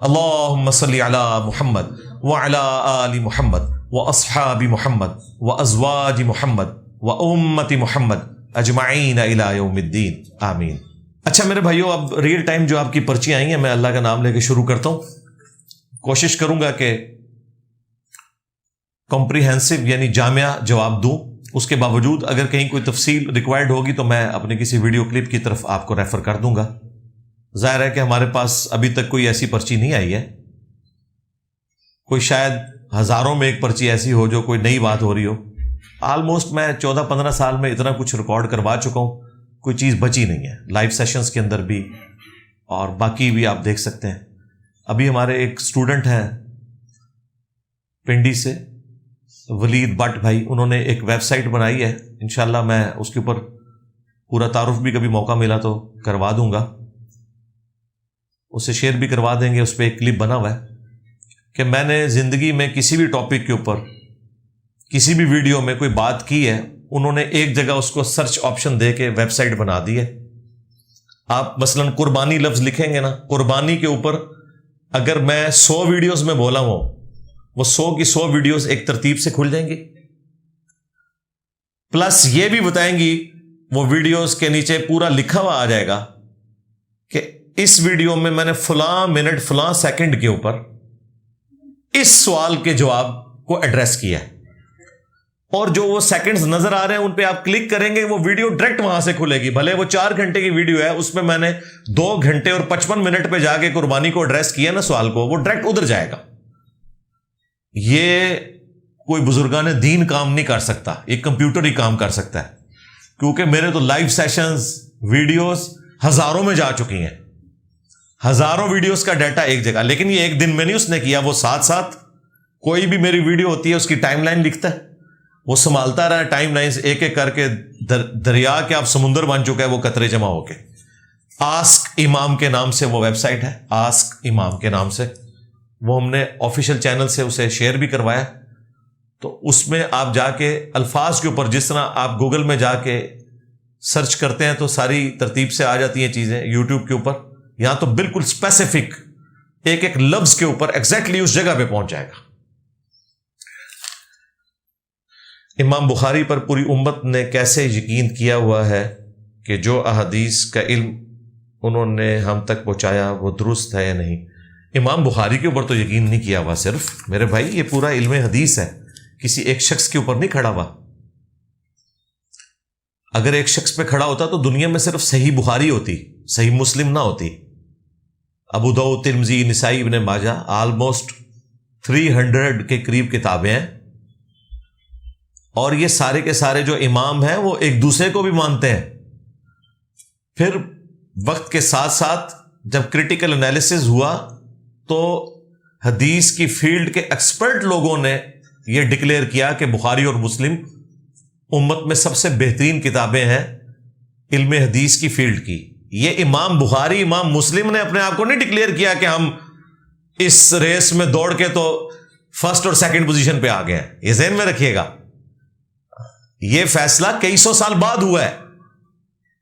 اللہم صلی علی محمد وعلی آل محمد واصحاب محمد وازواج محمد وامت محمد اجمعین الی یوم الدین آمین۔ اچھا میرے بھائیو، اب ریئل ٹائم جو آپ کی پرچی آئی ہیں، میں اللہ کا نام لے کے شروع کرتا ہوں۔ کوشش کروں گا کہ کمپریہنسو یعنی جامعہ جواب دوں۔ اس کے باوجود اگر کہیں کوئی تفصیل ریکوائرڈ ہوگی تو میں اپنے کسی ویڈیو کلپ کی طرف آپ کو ریفر کر دوں گا۔ ظاہر ہے کہ ہمارے پاس ابھی تک کوئی ایسی پرچی نہیں آئی ہے، کوئی شاید ہزاروں میں ایک پرچی ایسی ہو جو کوئی نئی بات ہو رہی ہو۔ آلموسٹ میں 14-15 سال میں اتنا کچھ ریکارڈ کروا چکا ہوں، کوئی چیز بچی نہیں ہے، لائیو سیشنز کے اندر بھی اور باقی بھی آپ دیکھ سکتے ہیں۔ ابھی ہمارے ایک اسٹوڈنٹ ہیں پنڈی سے، ولید بٹ بھائی، انہوں نے ایک ویب سائٹ بنائی ہے، انشاءاللہ میں اس کے اوپر پورا تعارف بھی کبھی موقع ملا تو کروا دوں گا، اسے شیئر بھی کروا دیں گے۔ اس پہ ایک کلپ بنا ہوا ہے کہ میں نے زندگی میں کسی بھی ٹاپک کے اوپر کسی بھی ویڈیو میں کوئی بات کی ہے، انہوں نے ایک جگہ اس کو سرچ آپشن دے کے ویب سائٹ بنا دی ہے۔ آپ مثلاً قربانی لفظ لکھیں گے نا، قربانی کے اوپر اگر میں 100 ویڈیوز میں بولا ہوں، وہ 100 کی 100 ویڈیوز ایک ترتیب سے کھل جائیں گی، پلس یہ بھی بتائیں گی وہ ویڈیوز کے نیچے پورا لکھا ہوا آ جائے گا کہ اس ویڈیو میں نے فلاں منٹ فلاں سیکنڈ کے اوپر اس سوال کے جواب کو ایڈریس کیا ہے، اور جو وہ سیکنڈز نظر آ رہے ہیں ان پہ آپ کلک کریں گے، وہ ویڈیو ڈائریکٹ وہاں سے کھلے گی۔ بھلے وہ 4 گھنٹے کی ویڈیو ہے، اس میں میں نے 2 گھنٹے اور 55 منٹ پہ جا کے قربانی کو ایڈریس کیا نا سوال کو، وہ ڈائریکٹ ادھر جائے گا۔ یہ کوئی بزرگان دین کام نہیں کر سکتا، یہ کمپیوٹر ہی کام کر سکتا ہے، کیونکہ میرے تو لائیو سیشنز ویڈیوز ہزاروں میں جا چکی ہیں، ہزاروں ویڈیوز کا ڈیٹا ایک جگہ۔ لیکن یہ ایک دن میں نہیں اس نے کیا، وہ ساتھ ساتھ کوئی بھی میری ویڈیو ہوتی ہے اس کی ٹائم لائن لکھتا ہے، وہ سنبھالتا رہا ٹائم لائنز ایک ایک کر کے، دریا کے اب سمندر بن چکا ہے وہ قطرے جمع ہو کے۔ آسک امام کے نام سے وہ ویب سائٹ ہے، آسک امام کے نام سے، وہ ہم نے آفیشیل چینل سے اسے شیئر بھی کروایا۔ تو اس میں آپ جا کے الفاظ کے اوپر، جس طرح آپ گوگل میں جا کے سرچ کرتے ہیں تو ساری ترتیب سے آ جاتی ہیں چیزیں، یوٹیوب کے اوپر یہاں تو بالکل اسپیسیفک ایک ایک لفظ کے اوپر ایگزیکٹلی اس جگہ پہ پہنچ جائے گا۔ امام بخاری پر پوری امت نے کیسے یقین کیا ہوا ہے کہ جو احادیث کا علم انہوں نے ہم تک پہنچایا وہ درست ہے یا نہیں؟ امام بخاری کے اوپر تو یقین نہیں کیا ہوا صرف میرے بھائی، یہ پورا علم حدیث ہے، کسی ایک شخص کے اوپر نہیں کھڑا ہوا۔ اگر ایک شخص پہ کھڑا ہوتا تو دنیا میں صرف صحیح بخاری ہوتی، صحیح مسلم نہ ہوتی۔ ابو داؤد، ترمذی، نسائی، ابن ماجہ، آلموسٹ 300 کے قریب کتابیں ہیں، اور یہ سارے کے سارے جو امام ہیں وہ ایک دوسرے کو بھی مانتے ہیں۔ پھر وقت کے ساتھ ساتھ جب کریٹیکل انالیسز ہوا تو حدیث کی فیلڈ کے ایکسپرٹ لوگوں نے یہ ڈکلیئر کیا کہ بخاری اور مسلم امت میں سب سے بہترین کتابیں ہیں علم حدیث کی فیلڈ کی۔ یہ امام بخاری، امام مسلم نے اپنے آپ کو نہیں ڈکلیئر کیا کہ ہم اس ریس میں دوڑ کے تو فرسٹ اور سیکنڈ پوزیشن پہ آ گئے ہیں، یہ ذہن میں رکھیے گا۔ یہ فیصلہ کئی سو سال بعد ہوا ہے،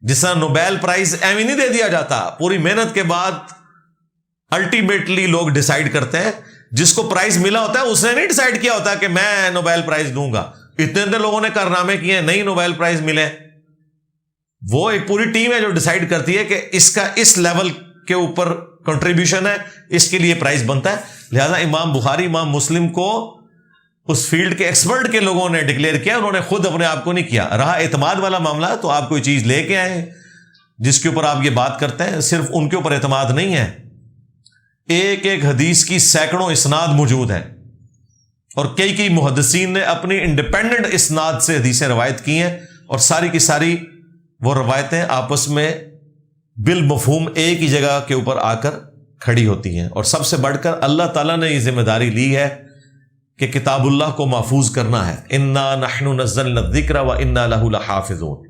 جس طرح نوبیل پرائز ایویں نہیں دے دیا جاتا، پوری محنت کے بعد الٹیمیٹلی لوگ ڈیسائیڈ کرتے ہیں۔ جس کو پرائز ملا ہوتا ہے اس نے نہیں ڈیسائیڈ کیا ہوتا کہ میں نوبیل پرائز دوں گا، اتنے لوگوں نے کارنامے کیے ہیں نہیں نوبیل پرائز ملے۔ وہ ایک پوری ٹیم ہے جو ڈیسائیڈ کرتی ہے کہ اس کا اس لیول کے اوپر کنٹریبیوشن ہے، اس کے لیے پرائز بنتا ہے۔ لہذا امام بخاری، امام مسلم کو اس فیلڈ کے ایکسپرٹ کے لوگوں نے ڈکلیئر کیا، انہوں نے خود اپنے آپ کو نہیں کیا۔ رہا اعتماد والا معاملہ تو آپ کوئی چیز لے کے آئے جس کے اوپر آپ یہ بات کرتے ہیں، صرف ان کے اوپر اعتماد نہیں ہے، ایک ایک حدیث کی سینکڑوں اسناد موجود ہیں، اور کئی محدثین نے اپنی انڈیپینڈنٹ اسناد سے حدیثیں روایت کی ہیں، اور ساری کی ساری وہ روایتیں آپس میں بالمفہوم ایک ہی جگہ کے اوپر آ کر کھڑی ہوتی ہیں۔ اور سب سے بڑھ کر اللہ تعالیٰ نے یہ ذمہ داری لی ہے کہ کتاب اللہ کو محفوظ کرنا ہے۔ انا نحن نزلنا الذکر وانا لہ لحافظون،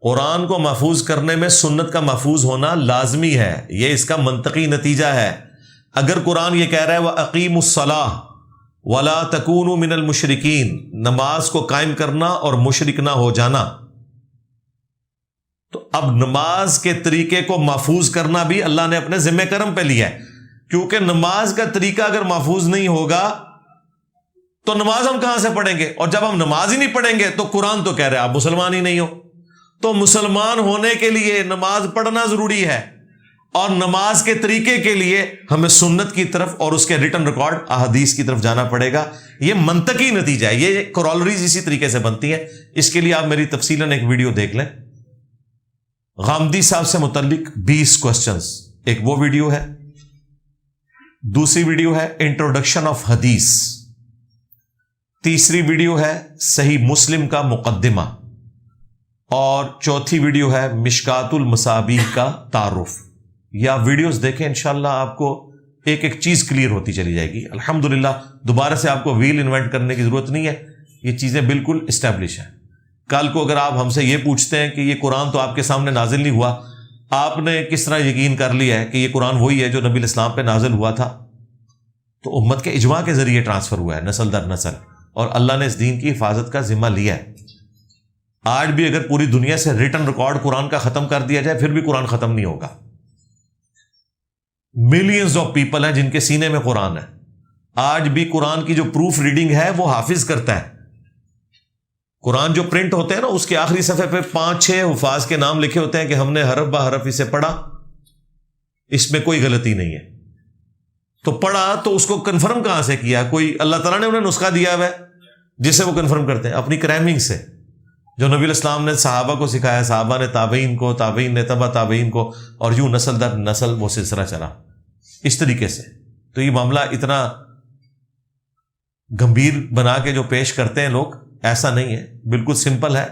قرآن کو محفوظ کرنے میں سنت کا محفوظ ہونا لازمی ہے، یہ اس کا منطقی نتیجہ ہے۔ اگر قرآن یہ کہہ رہا ہے وَأَقِیمُوا الصَّلَاةَ وَلَا تَكُونُوا مِنَ الْمُشْرِكِينَ، نماز کو قائم کرنا اور مشرک نہ ہو جانا، تو اب نماز کے طریقے کو محفوظ کرنا بھی اللہ نے اپنے ذمہ کرم پہ لیا ہے، کیونکہ نماز کا طریقہ اگر محفوظ نہیں ہوگا تو نماز ہم کہاں سے پڑھیں گے؟ اور جب ہم نماز ہی نہیں پڑھیں گے تو قرآن تو کہہ رہے آپ مسلمان ہی نہیں ہو. تو مسلمان ہونے کے لیے نماز پڑھنا ضروری ہے، اور نماز کے طریقے کے لیے ہمیں سنت کی طرف اور اس کے ریٹن ریکارڈ احادیث کی طرف جانا پڑے گا. یہ منطقی نتیجہ ہے، یہ کورولریز اسی طریقے سے بنتی ہیں. اس کے لیے آپ میری تفصیلاً ایک ویڈیو دیکھ لیں، غامدی صاحب سے متعلق 20 کوسچنز، ایک وہ ویڈیو ہے. دوسری ویڈیو ہے انٹروڈکشن آف حدیث. تیسری ویڈیو ہے صحیح مسلم کا مقدمہ. اور چوتھی ویڈیو ہے مشکات المصابیح کا تعارف. یہ آپ ویڈیوز دیکھیں، انشاءاللہ آپ کو ایک ایک چیز کلیئر ہوتی چلی جائے گی. الحمدللہ دوبارہ سے آپ کو ویل انوینٹ کرنے کی ضرورت نہیں ہے، یہ چیزیں بالکل اسٹیبلش ہیں. کل کو اگر آپ ہم سے یہ پوچھتے ہیں کہ یہ قرآن تو آپ کے سامنے نازل نہیں ہوا، آپ نے کس طرح یقین کر لیا ہے کہ یہ قرآن وہی ہے جو نبی الاسلام پہ نازل ہوا تھا؟ تو امت کے اجماع کے ذریعے ٹرانسفر ہوا ہے نسل در نسل، اور اللہ نے اس دین کی حفاظت کا ذمہ لیا ہے. آج بھی اگر پوری دنیا سے ریٹن ریکارڈ قرآن کا ختم کر دیا جائے پھر بھی قرآن ختم نہیں ہوگا. ملینز آف پیپل ہیں جن کے سینے میں قرآن ہے. آج بھی قرآن کی جو پروف ریڈنگ ہے وہ حافظ کرتا ہے. قرآن جو پرنٹ ہوتے ہیں نا، اس کے آخری صفحے پہ 5-6 حفاظ کے نام لکھے ہوتے ہیں کہ ہم نے حرف بہ حرف اسے پڑھا، اس میں کوئی غلطی نہیں ہے. تو پڑھا تو اس کو کنفرم کہاں سے کیا؟ کوئی اللہ تعالیٰ نے انہیں نسخہ دیا ہوا ہے جس سے وہ کنفرم کرتے ہیں اپنی کرائمنگ سے، جو نبی الاسلام نے صحابہ کو سکھایا، صحابہ نے تابعین کو، تابعین نے تبع تابعین کو، اور یوں نسل در نسل وہ سلسلہ چلا اس طریقے سے. تو یہ معاملہ اتنا گمبھیر بنا کے جو پیش کرتے ہیں لوگ، ایسا نہیں ہے، بالکل سمپل ہے.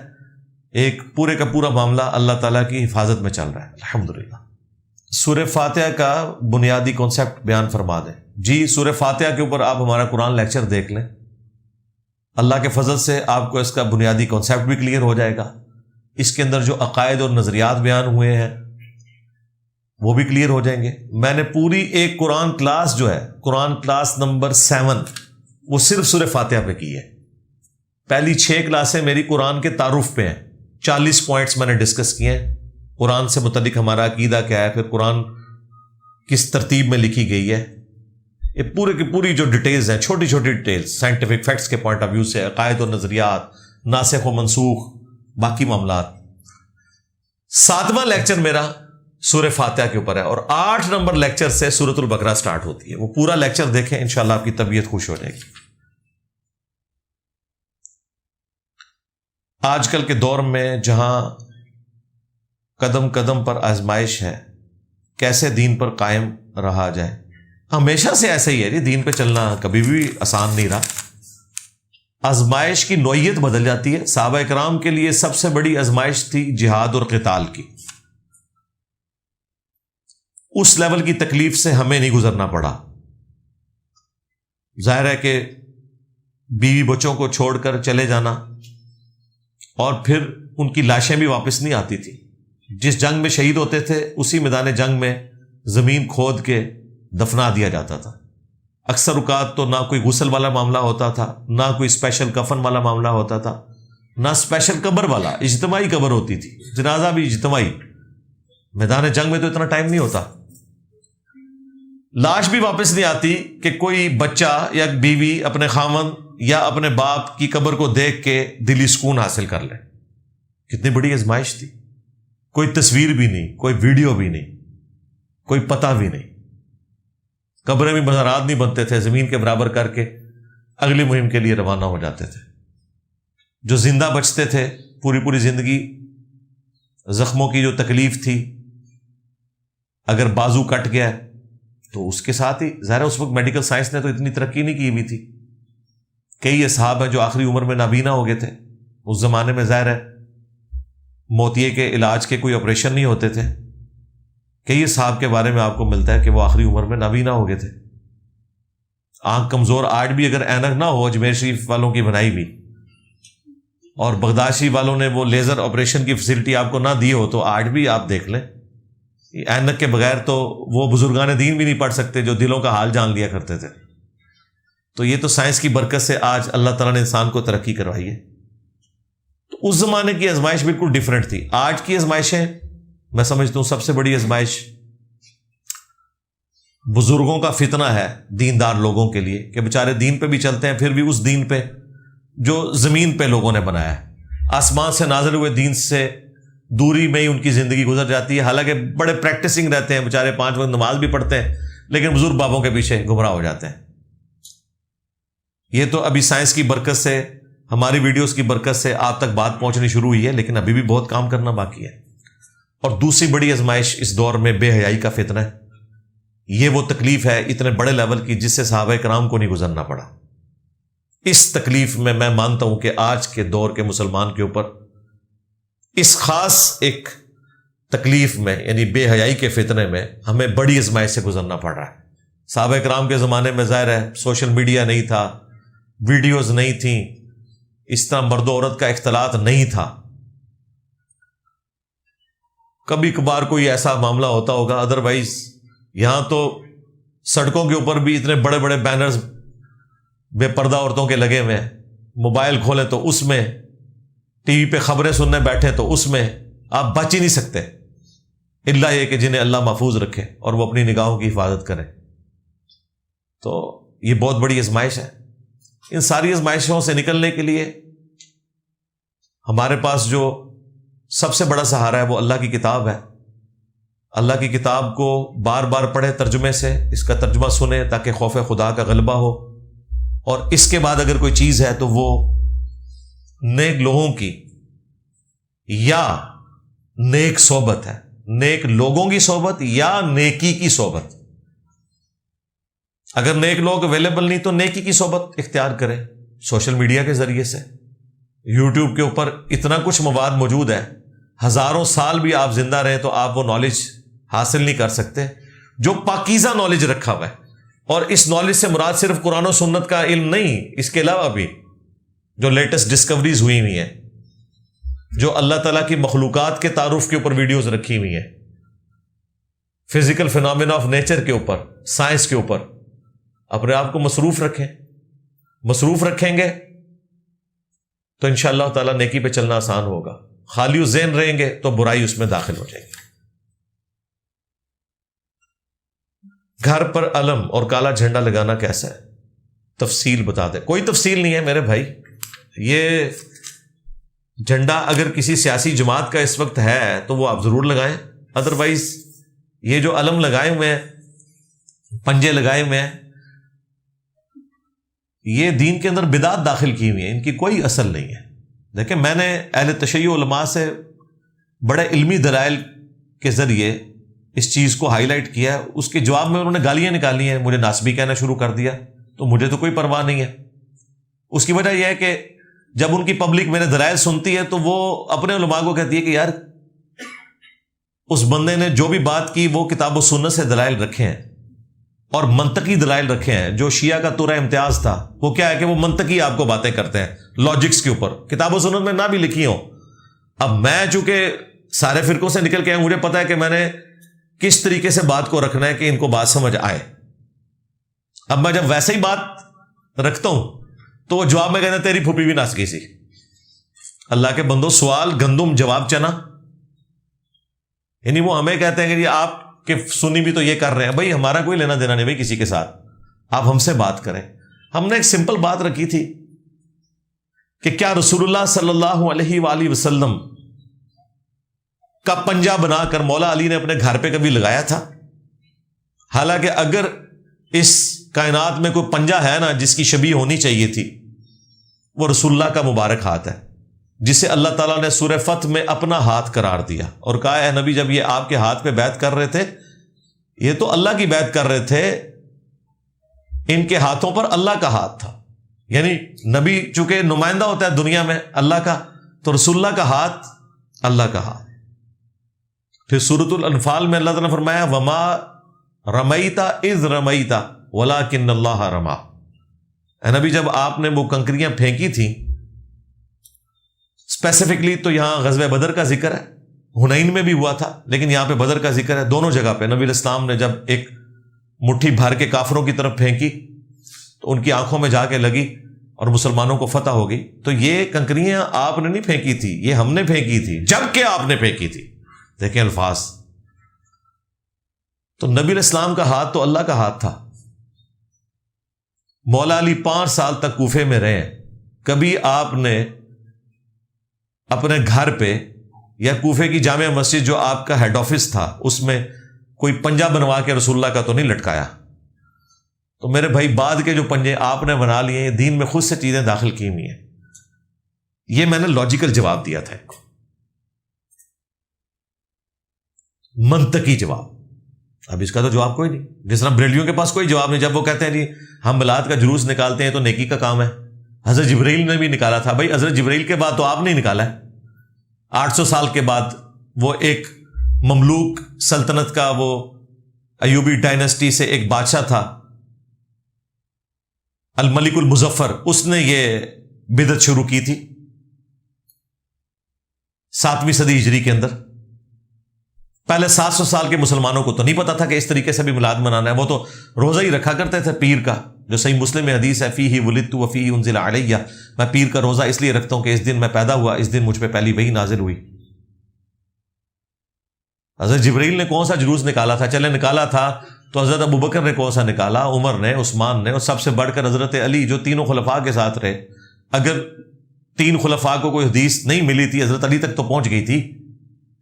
ایک پورے کا پورا معاملہ اللہ تعالیٰ کی حفاظت میں چل رہا ہے الحمدللہ. سورہ فاتحہ کا بنیادی کانسیپٹ بیان فرما دیں. جی، سورہ فاتحہ کے اوپر آپ ہمارا قرآن لیکچر دیکھ لیں، اللہ کے فضل سے آپ کو اس کا بنیادی کانسیپٹ بھی کلیئر ہو جائے گا. اس کے اندر جو عقائد اور نظریات بیان ہوئے ہیں وہ بھی کلیئر ہو جائیں گے. میں نے پوری ایک قرآن کلاس جو ہے، قرآن کلاس نمبر 7، وہ صرف سورہ فاتحہ پہ کی ہے. پہلی 6 کلاسیں میری قرآن کے تعارف پہ ہیں. 40 پوائنٹس میں نے ڈسکس کیے ہیں. قرآن سے متعلق ہمارا عقیدہ کیا ہے، پھر قرآن کس ترتیب میں لکھی گئی ہے، یہ پورے کی پوری جو ڈیٹیلز ہیں، چھوٹی چھوٹی ڈیٹیلز، سائنٹیفک فیکٹس کے پوائنٹ آف ویو سے، عقائد و نظریات، ناسخ و منسوخ، باقی معاملات. 7واں لیکچر میرا سورہ فاتحہ کے اوپر ہے، اور 8 نمبر لیکچر سے سورۃ البقرہ سٹارٹ ہوتی ہے. وہ پورا لیکچر دیکھیں، انشاءاللہ آپ کی طبیعت خوش ہو جائے گی. آج کل کے دور میں جہاں قدم قدم پر آزمائش ہے، کیسے دین پر قائم رہا جائے؟ ہمیشہ سے ایسا ہی ہے، دین پہ چلنا کبھی بھی آسان نہیں رہا. آزمائش کی نوعیت بدل جاتی ہے. صحابہ کرام کے لیے سب سے بڑی آزمائش تھی جہاد اور قتال کی. اس لیول کی تکلیف سے ہمیں نہیں گزرنا پڑا. ظاہر ہے کہ بیوی بچوں کو چھوڑ کر چلے جانا، اور پھر ان کی لاشیں بھی واپس نہیں آتی تھی. جس جنگ میں شہید ہوتے تھے اسی میدان جنگ میں زمین کھود کے دفنا دیا جاتا تھا. اکثر اوقات تو نہ کوئی غسل والا معاملہ ہوتا تھا، نہ کوئی اسپیشل کفن والا معاملہ ہوتا تھا، نہ اسپیشل قبر والا، اجتماعی قبر ہوتی تھی، جنازہ بھی اجتماعی. میدان جنگ میں تو اتنا ٹائم نہیں ہوتا. لاش بھی واپس نہیں آتی کہ کوئی بچہ یا بیوی اپنے خاوند یا اپنے باپ کی قبر کو دیکھ کے دلی سکون حاصل کر لے. کتنی بڑی آزمائش تھی. کوئی تصویر بھی نہیں، کوئی ویڈیو بھی نہیں، کوئی پتہ بھی نہیں. قبریں بھی مزارات نہیں بنتے تھے، زمین کے برابر کر کے اگلی مہم کے لیے روانہ ہو جاتے تھے. جو زندہ بچتے تھے پوری پوری زندگی زخموں کی جو تکلیف تھی، اگر بازو کٹ گیا تو اس کے ساتھ ہی، ظاہر اس وقت میڈیکل سائنس نے تو اتنی ترقی نہیں کی ہوئی تھی. کئی اصحاب ہیں جو آخری عمر میں نابینا ہو گئے تھے. اس زمانے میں ظاہر ہے موتیے کے علاج کے کوئی آپریشن نہیں ہوتے تھے. کئی اصحاب کے بارے میں آپ کو ملتا ہے کہ وہ آخری عمر میں نابینا ہو گئے تھے. آنکھ کمزور آج بھی اگر اینک نہ ہو، اجمیر شریف والوں کی بنائی بھی، اور بغداد شریف والوں نے وہ لیزر آپریشن کی فیسلٹی آپ کو نہ دی ہو، تو آج بھی آپ دیکھ لیں اینک کے بغیر تو وہ بزرگان دین بھی نہیں پڑھ سکتے جو دلوں کا حال جان لیا کرتے تھے. تو یہ تو سائنس کی برکت سے آج اللہ تعالیٰ نے انسان کو ترقی کروائی ہے. تو اس زمانے کی آزمائش بالکل ڈیفرنٹ تھی. آج کی آزمائشیں میں سمجھتا ہوں سب سے بڑی آزمائش بزرگوں کا فتنہ ہے دیندار لوگوں کے لیے کہ بیچارے دین پہ بھی چلتے ہیں، پھر بھی اس دین پہ جو زمین پہ لوگوں نے بنایا ہے، آسمان سے نازل ہوئے دین سے دوری میں ہی ان کی زندگی گزر جاتی ہے، حالانکہ بڑے پریکٹسنگ رہتے ہیں بیچارے، 5 وقت نماز بھی پڑھتے ہیں، لیکن بزرگ بابوں کے پیچھے گمراہ ہو جاتے ہیں۔ یہ تو ابھی سائنس کی برکت سے، ہماری ویڈیوز کی برکت سے آپ تک بات پہنچنی شروع ہوئی ہے، لیکن ابھی بھی بہت کام کرنا باقی ہے۔ اور دوسری بڑی آزمائش اس دور میں بے حیائی کا فتنہ ہے۔ یہ وہ تکلیف ہے اتنے بڑے لیول کی جس سے صحابہ کرام کو نہیں گزرنا پڑا۔ اس تکلیف میں مانتا ہوں کہ آج کے دور کے مسلمان کے اوپر اس خاص ایک تکلیف میں، یعنی بے حیائی کے فتنے میں، ہمیں بڑی آزمائش سے گزرنا پڑ رہا ہے۔ صحابہ کرام کے زمانے میں ظاہر ہے سوشل میڈیا نہیں تھا، ویڈیوز نہیں تھیں، اس طرح مرد و عورت کا اختلاط نہیں تھا۔ کبھی کبھار کوئی ایسا معاملہ ہوتا ہوگا، ادروائز یہاں تو سڑکوں کے اوپر بھی اتنے بڑے بڑے بینرز بے پردہ عورتوں کے لگے ہوئے ہیں، موبائل کھولیں تو اس میں، ٹی وی پہ خبریں سننے بیٹھے تو اس میں، آپ بچ ہی نہیں سکتے الا یہ کہ جنہیں اللہ محفوظ رکھے اور وہ اپنی نگاہوں کی حفاظت کریں۔ تو یہ بہت بڑی آزمائش ہے۔ ان ساری آزمائشوں سے نکلنے کے لیے ہمارے پاس جو سب سے بڑا سہارا ہے وہ اللہ کی کتاب ہے۔ اللہ کی کتاب کو بار بار پڑھے ترجمے سے، اس کا ترجمہ سنے تاکہ خوف خدا کا غلبہ ہو، اور اس کے بعد اگر کوئی چیز ہے تو وہ نیک لوگوں کی یا نیک صحبت ہے، نیک لوگوں کی صحبت یا نیکی کی صحبت۔ اگر نیک لوگ اویلیبل نہیں تو نیکی کی صحبت اختیار کریں، سوشل میڈیا کے ذریعے سے۔ یوٹیوب کے اوپر اتنا کچھ مواد موجود ہے، ہزاروں سال بھی آپ زندہ رہیں تو آپ وہ نالج حاصل نہیں کر سکتے جو پاکیزہ نالج رکھا ہوا ہے۔ اور اس نالج سے مراد صرف قرآن و سنت کا علم نہیں، اس کے علاوہ بھی جو لیٹسٹ ڈسکوریز ہوئی ہوئی ہیں، جو اللہ تعالیٰ کی مخلوقات کے تعارف کے اوپر ویڈیوز رکھی ہوئی ہیں، فزیکل فینومینا آف نیچر کے اوپر، سائنس کے اوپر، اپنے آپ کو مصروف رکھیں۔ مصروف رکھیں گے تو انشاءاللہ تعالیٰ نیکی پہ چلنا آسان ہوگا۔ خالی ذہن رہیں گے تو برائی اس میں داخل ہو جائے گی۔ گھر پر علم اور کالا جھنڈا لگانا کیسا ہے؟ تفصیل بتا دیں۔ کوئی تفصیل نہیں ہے میرے بھائی، یہ جھنڈا اگر کسی سیاسی جماعت کا اس وقت ہے تو وہ آپ ضرور لگائیں، ادروائز یہ جو علم لگائے ہوئے ہیں، پنجے لگائے ہوئے ہیں، یہ دین کے اندر بدعت داخل کی ہوئی ہیں، ان کی کوئی اصل نہیں ہے۔ دیکھیں، میں نے اہل تشیع علماء سے بڑے علمی دلائل کے ذریعے اس چیز کو ہائی لائٹ کیا ہے، اس کے جواب میں انہوں نے گالیاں نکالی ہیں، مجھے ناسبی کہنا شروع کر دیا، تو مجھے تو کوئی پرواہ نہیں ہے۔ اس کی وجہ یہ ہے کہ جب ان کی پبلک میرے دلائل سنتی ہے تو وہ اپنے علماء کو کہتی ہے کہ یار اس بندے نے جو بھی بات کی وہ کتاب و سنت سے دلائل رکھے ہیں اور منطقی دلائل رکھے ہیں۔ جو شیعہ کا تورہ امتیاز تھا وہ کیا ہے کہ وہ منطقی آپ کو باتیں کرتے ہیں، لاجکس کے اوپر، کتاب و سنت میں نہ بھی لکھی ہوں۔ اب میں چونکہ سارے فرقوں سے نکل کے آیا، مجھے پتا ہے کہ میں نے کس طریقے سے بات کو رکھنا ہے کہ ان کو بات سمجھ آئے۔ اب میں جب ویسے ہی بات رکھتا ہوں تو وہ جواب میں کہتے ہیں تیری پھوپھی بھی ناس گئی سی۔ اللہ کے بندو، سوال گندم جواب چنا، یعنی وہ ہمیں کہتے ہیں کہ جی آپ کہ سنی بھی تو یہ کر رہے ہیں۔ بھائی ہمارا کوئی لینا دینا نہیں بھائی کسی کے ساتھ، آپ ہم سے بات کریں۔ ہم نے ایک سمپل بات رکھی تھی کہ کیا رسول اللہ صلی اللہ علیہ وآلہ وسلم کا پنجہ بنا کر مولا علی نے اپنے گھر پہ کبھی لگایا تھا؟ حالانکہ اگر اس کائنات میں کوئی پنجہ ہے نا جس کی شبیہ ہونی چاہیے تھی، وہ رسول اللہ کا مبارک ہاتھ ہے، جسے اللہ تعالیٰ نے سورہ فتح میں اپنا ہاتھ قرار دیا اور کہا اے نبی جب یہ آپ کے ہاتھ پہ بیعت کر رہے تھے، یہ تو اللہ کی بیعت کر رہے تھے، ان کے ہاتھوں پر اللہ کا ہاتھ تھا۔ یعنی نبی چونکہ نمائندہ ہوتا ہے دنیا میں اللہ کا، تو رسول اللہ کا ہاتھ اللہ کا ہاتھ۔ پھر سورۃ الانفال میں اللہ تعالیٰ نے فرمایا وما رمیت اذ رمیت ولکن اللہ رما۔ اے نبی جب آپ نے وہ کنکریاں پھینکی تھیں، اسپیسیفکلی تو یہاں غزوہ بدر کا ذکر ہے، حنین میں بھی ہوا تھا لیکن یہاں پہ بدر کا ذکر ہے، دونوں جگہ پہ نبی علیہ السلام نے جب ایک مٹھی بھر کے کافروں کی طرف پھینکی تو ان کی آنکھوں میں جا کے لگی اور مسلمانوں کو فتح ہو گئی۔ تو یہ کنکریاں آپ نے نہیں پھینکی تھی، یہ ہم نے پھینکی تھی، جب کہ آپ نے پھینکی تھی۔ دیکھیں الفاظ۔ تو نبی علیہ السلام کا ہاتھ تو اللہ کا ہاتھ تھا. مولا علی 5 سال تک کوفے میں رہے. کبھی آپ نے اپنے گھر پہ یا کوفے کی جامع مسجد جو آپ کا ہیڈ آفس تھا اس میں کوئی پنجہ بنوا کے رسول اللہ کا تو نہیں لٹکایا؟ تو میرے بھائی بعد کے جو پنجے آپ نے بنا لیے ہیں دین میں خود سے چیزیں داخل کی ہوئی ہیں. یہ میں نے لاجیکل جواب دیا تھا، منطقی جواب. اب اس کا تو جواب کوئی نہیں. جس طرح بریلیوں کے پاس کوئی جواب نہیں جب وہ کہتے ہیں جی ہم میلاد کا جلوس نکالتے ہیں تو نیکی کا کام ہے. حضرت جبرائیل نے بھی نکالا تھا. بھائی حضرت جبرائیل کے بعد تو آپ نے نکالا ہے. 800 سال کے بعد وہ ایک مملوک سلطنت کا وہ ایوبی ڈائنسٹی سے ایک بادشاہ تھا الملک المظفر، اس نے یہ بدعت شروع کی تھی 7ویں صدی ہجری کے اندر. پہلے 700 سال کے مسلمانوں کو تو نہیں پتا تھا کہ اس طریقے سے بھی میلاد منانا ہے. وہ تو روزہ ہی رکھا کرتے تھے پیر کا، جو صحیح مسلم میں حدیث ہے فیہ ولدت وفیہ انزل علیہ، میں پیر کا روزہ اس لیے رکھتا ہوں کہ اس دن میں پیدا ہوا، اس دن مجھ پہ پہلی وحی نازل ہوئی. حضرت جبرائیل نے کون سا جلوس نکالا تھا؟ چلے نکالا تھا تو حضرت ابوبکر نے کون سا نکالا، عمر نے، عثمان نے، اور سب سے بڑھ کر حضرت علی جو تینوں خلفاء کے ساتھ رہے. اگر 3 خلفاء کو کوئی حدیث نہیں ملی تھی حضرت علی تک تو پہنچ گئی تھی.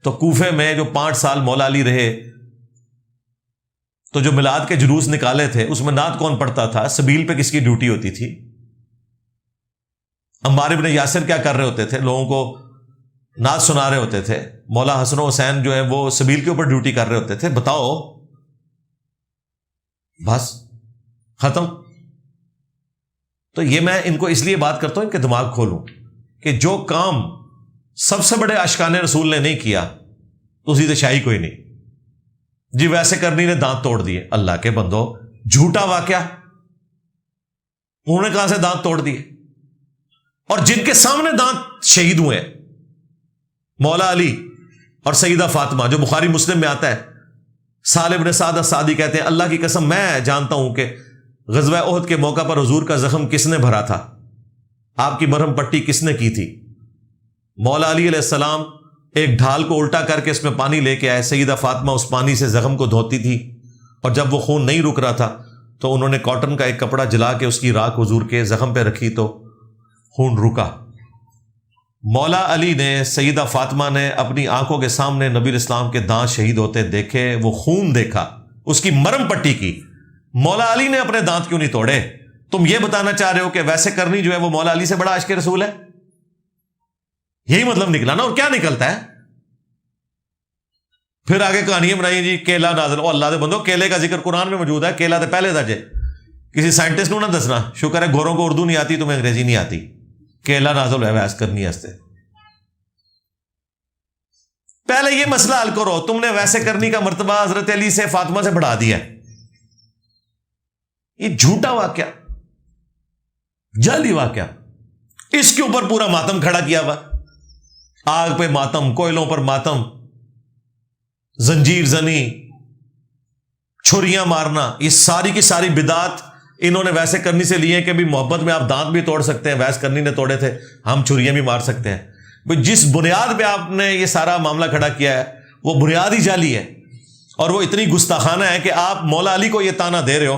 تو کوفے میں جو 5 سال مولا علی رہے تو جو میلاد کے جلوس نکالے تھے اس میں نعت کون پڑھتا تھا؟ سبیل پہ کس کی ڈیوٹی ہوتی تھی؟ عمار بن یاسر کیا کر رہے ہوتے تھے؟ لوگوں کو نعت سنا رہے ہوتے تھے. مولا حسن و حسین جو ہے وہ سبیل کے اوپر ڈیوٹی کر رہے ہوتے تھے. بتاؤ، بس ختم. تو یہ میں ان کو اس لیے بات کرتا ہوں ان کے دماغ کھولوں کہ جو کام سب سے بڑے عاشقان رسول نے نہیں کیا تو اسی سے شاہی کوئی نہیں. جی ویسے کرنی نے دانت توڑ دیے. اللہ کے بندو، جھوٹا واقعہ. انہوں نے کہاں سے دانت توڑ دیے؟ اور جن کے سامنے دانت شہید ہوئے مولا علی اور سیدہ فاطمہ، جو بخاری مسلم میں آتا ہے، سہل بن سعد الساعدی کہتے ہیں اللہ کی قسم میں جانتا ہوں کہ غزوہ احد کے موقع پر حضور کا زخم کس نے بھرا تھا، آپ کی مرہم پٹی کس نے کی تھی. مولا علی علیہ السلام ایک ڈھال کو الٹا کر کے اس میں پانی لے کے آئے. سیدہ فاطمہ اس پانی سے زخم کو دھوتی تھی اور جب وہ خون نہیں رک رہا تھا تو انہوں نے کاٹن کا ایک کپڑا جلا کے اس کی راکھ حضور کے زخم پہ رکھی تو خون رکا. مولا علی نے، سیدہ فاطمہ نے اپنی آنکھوں کے سامنے نبی علیہ السلام کے دانت شہید ہوتے دیکھے، وہ خون دیکھا، اس کی مرہم پٹی کی. مولا علی نے اپنے دانت کیوں نہیں توڑے؟ تم یہ بتانا چاہ رہے ہو کہ ویسے کرنی جو ہے وہ مولا علی سے بڑا عاشق رسول ہے؟ یہی مطلب نکلا نا. اور کیا نکلتا ہے پھر؟ آگے کہانیاں بنائی جی کیلا نازل. او اللہ دے بندو، کیلے کا ذکر قرآن میں موجود ہے. کیلا دے پہلے درجے. کسی سائنٹسٹ کو نہ دسنا شکر ہے گوروں کو اردو نہیں آتی، تمہیں انگریزی نہیں آتی. کیلا نازل ہے ویس کرنی ہے. پہلے یہ مسئلہ حل کرو. تم نے ویسے کرنی کا مرتبہ حضرت علی سے، فاطمہ سے بڑھا دیا. یہ جھوٹا واقعہ، جعلی واقعہ. اس کے اوپر پورا ماتم کھڑا کیا ہوا. آگ پہ ماتم، کوئلوں پر ماتم، زنجیر زنی، چھریاں مارنا، یہ ساری کی ساری بدعات انہوں نے ویسے کرنی سے لی ہے کہ بھی محبت میں آپ دانت بھی توڑ سکتے ہیں. ویس کرنی نے توڑے تھے، ہم چھریاں بھی مار سکتے ہیں. جس بنیاد پہ آپ نے یہ سارا معاملہ کھڑا کیا ہے وہ بنیاد ہی جعلی ہے. اور وہ اتنی گستاخانہ ہے کہ آپ مولا علی کو یہ تانا دے رہے ہو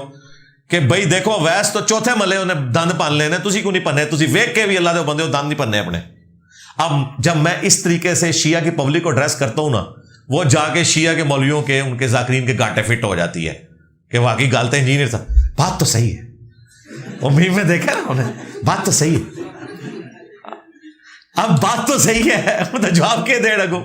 کہ بھائی دیکھو ویس تو چوتھے ملے انہیں دند پان لینے، تسی کیوں نہیں پننے؟ تسی ویک کے بھی اللہ دے بندے ہو دند نہیں پننے اپنے. اب جب میں اس طریقے سے شیعہ کی پبلک کو ڈریس کرتا ہوں نا، وہ جا کے شیعہ کے مولویوں کے، ان کے ذاکرین کے گاٹے فٹ ہو جاتی ہے کہ واقعی گالتے انجینئر تھا. بات تو صحیح ہے، وہ میم میں دیکھا نا انہیں، بات تو صحیح ہے. اب بات تو صحیح ہے، جواب کے دے رکھو.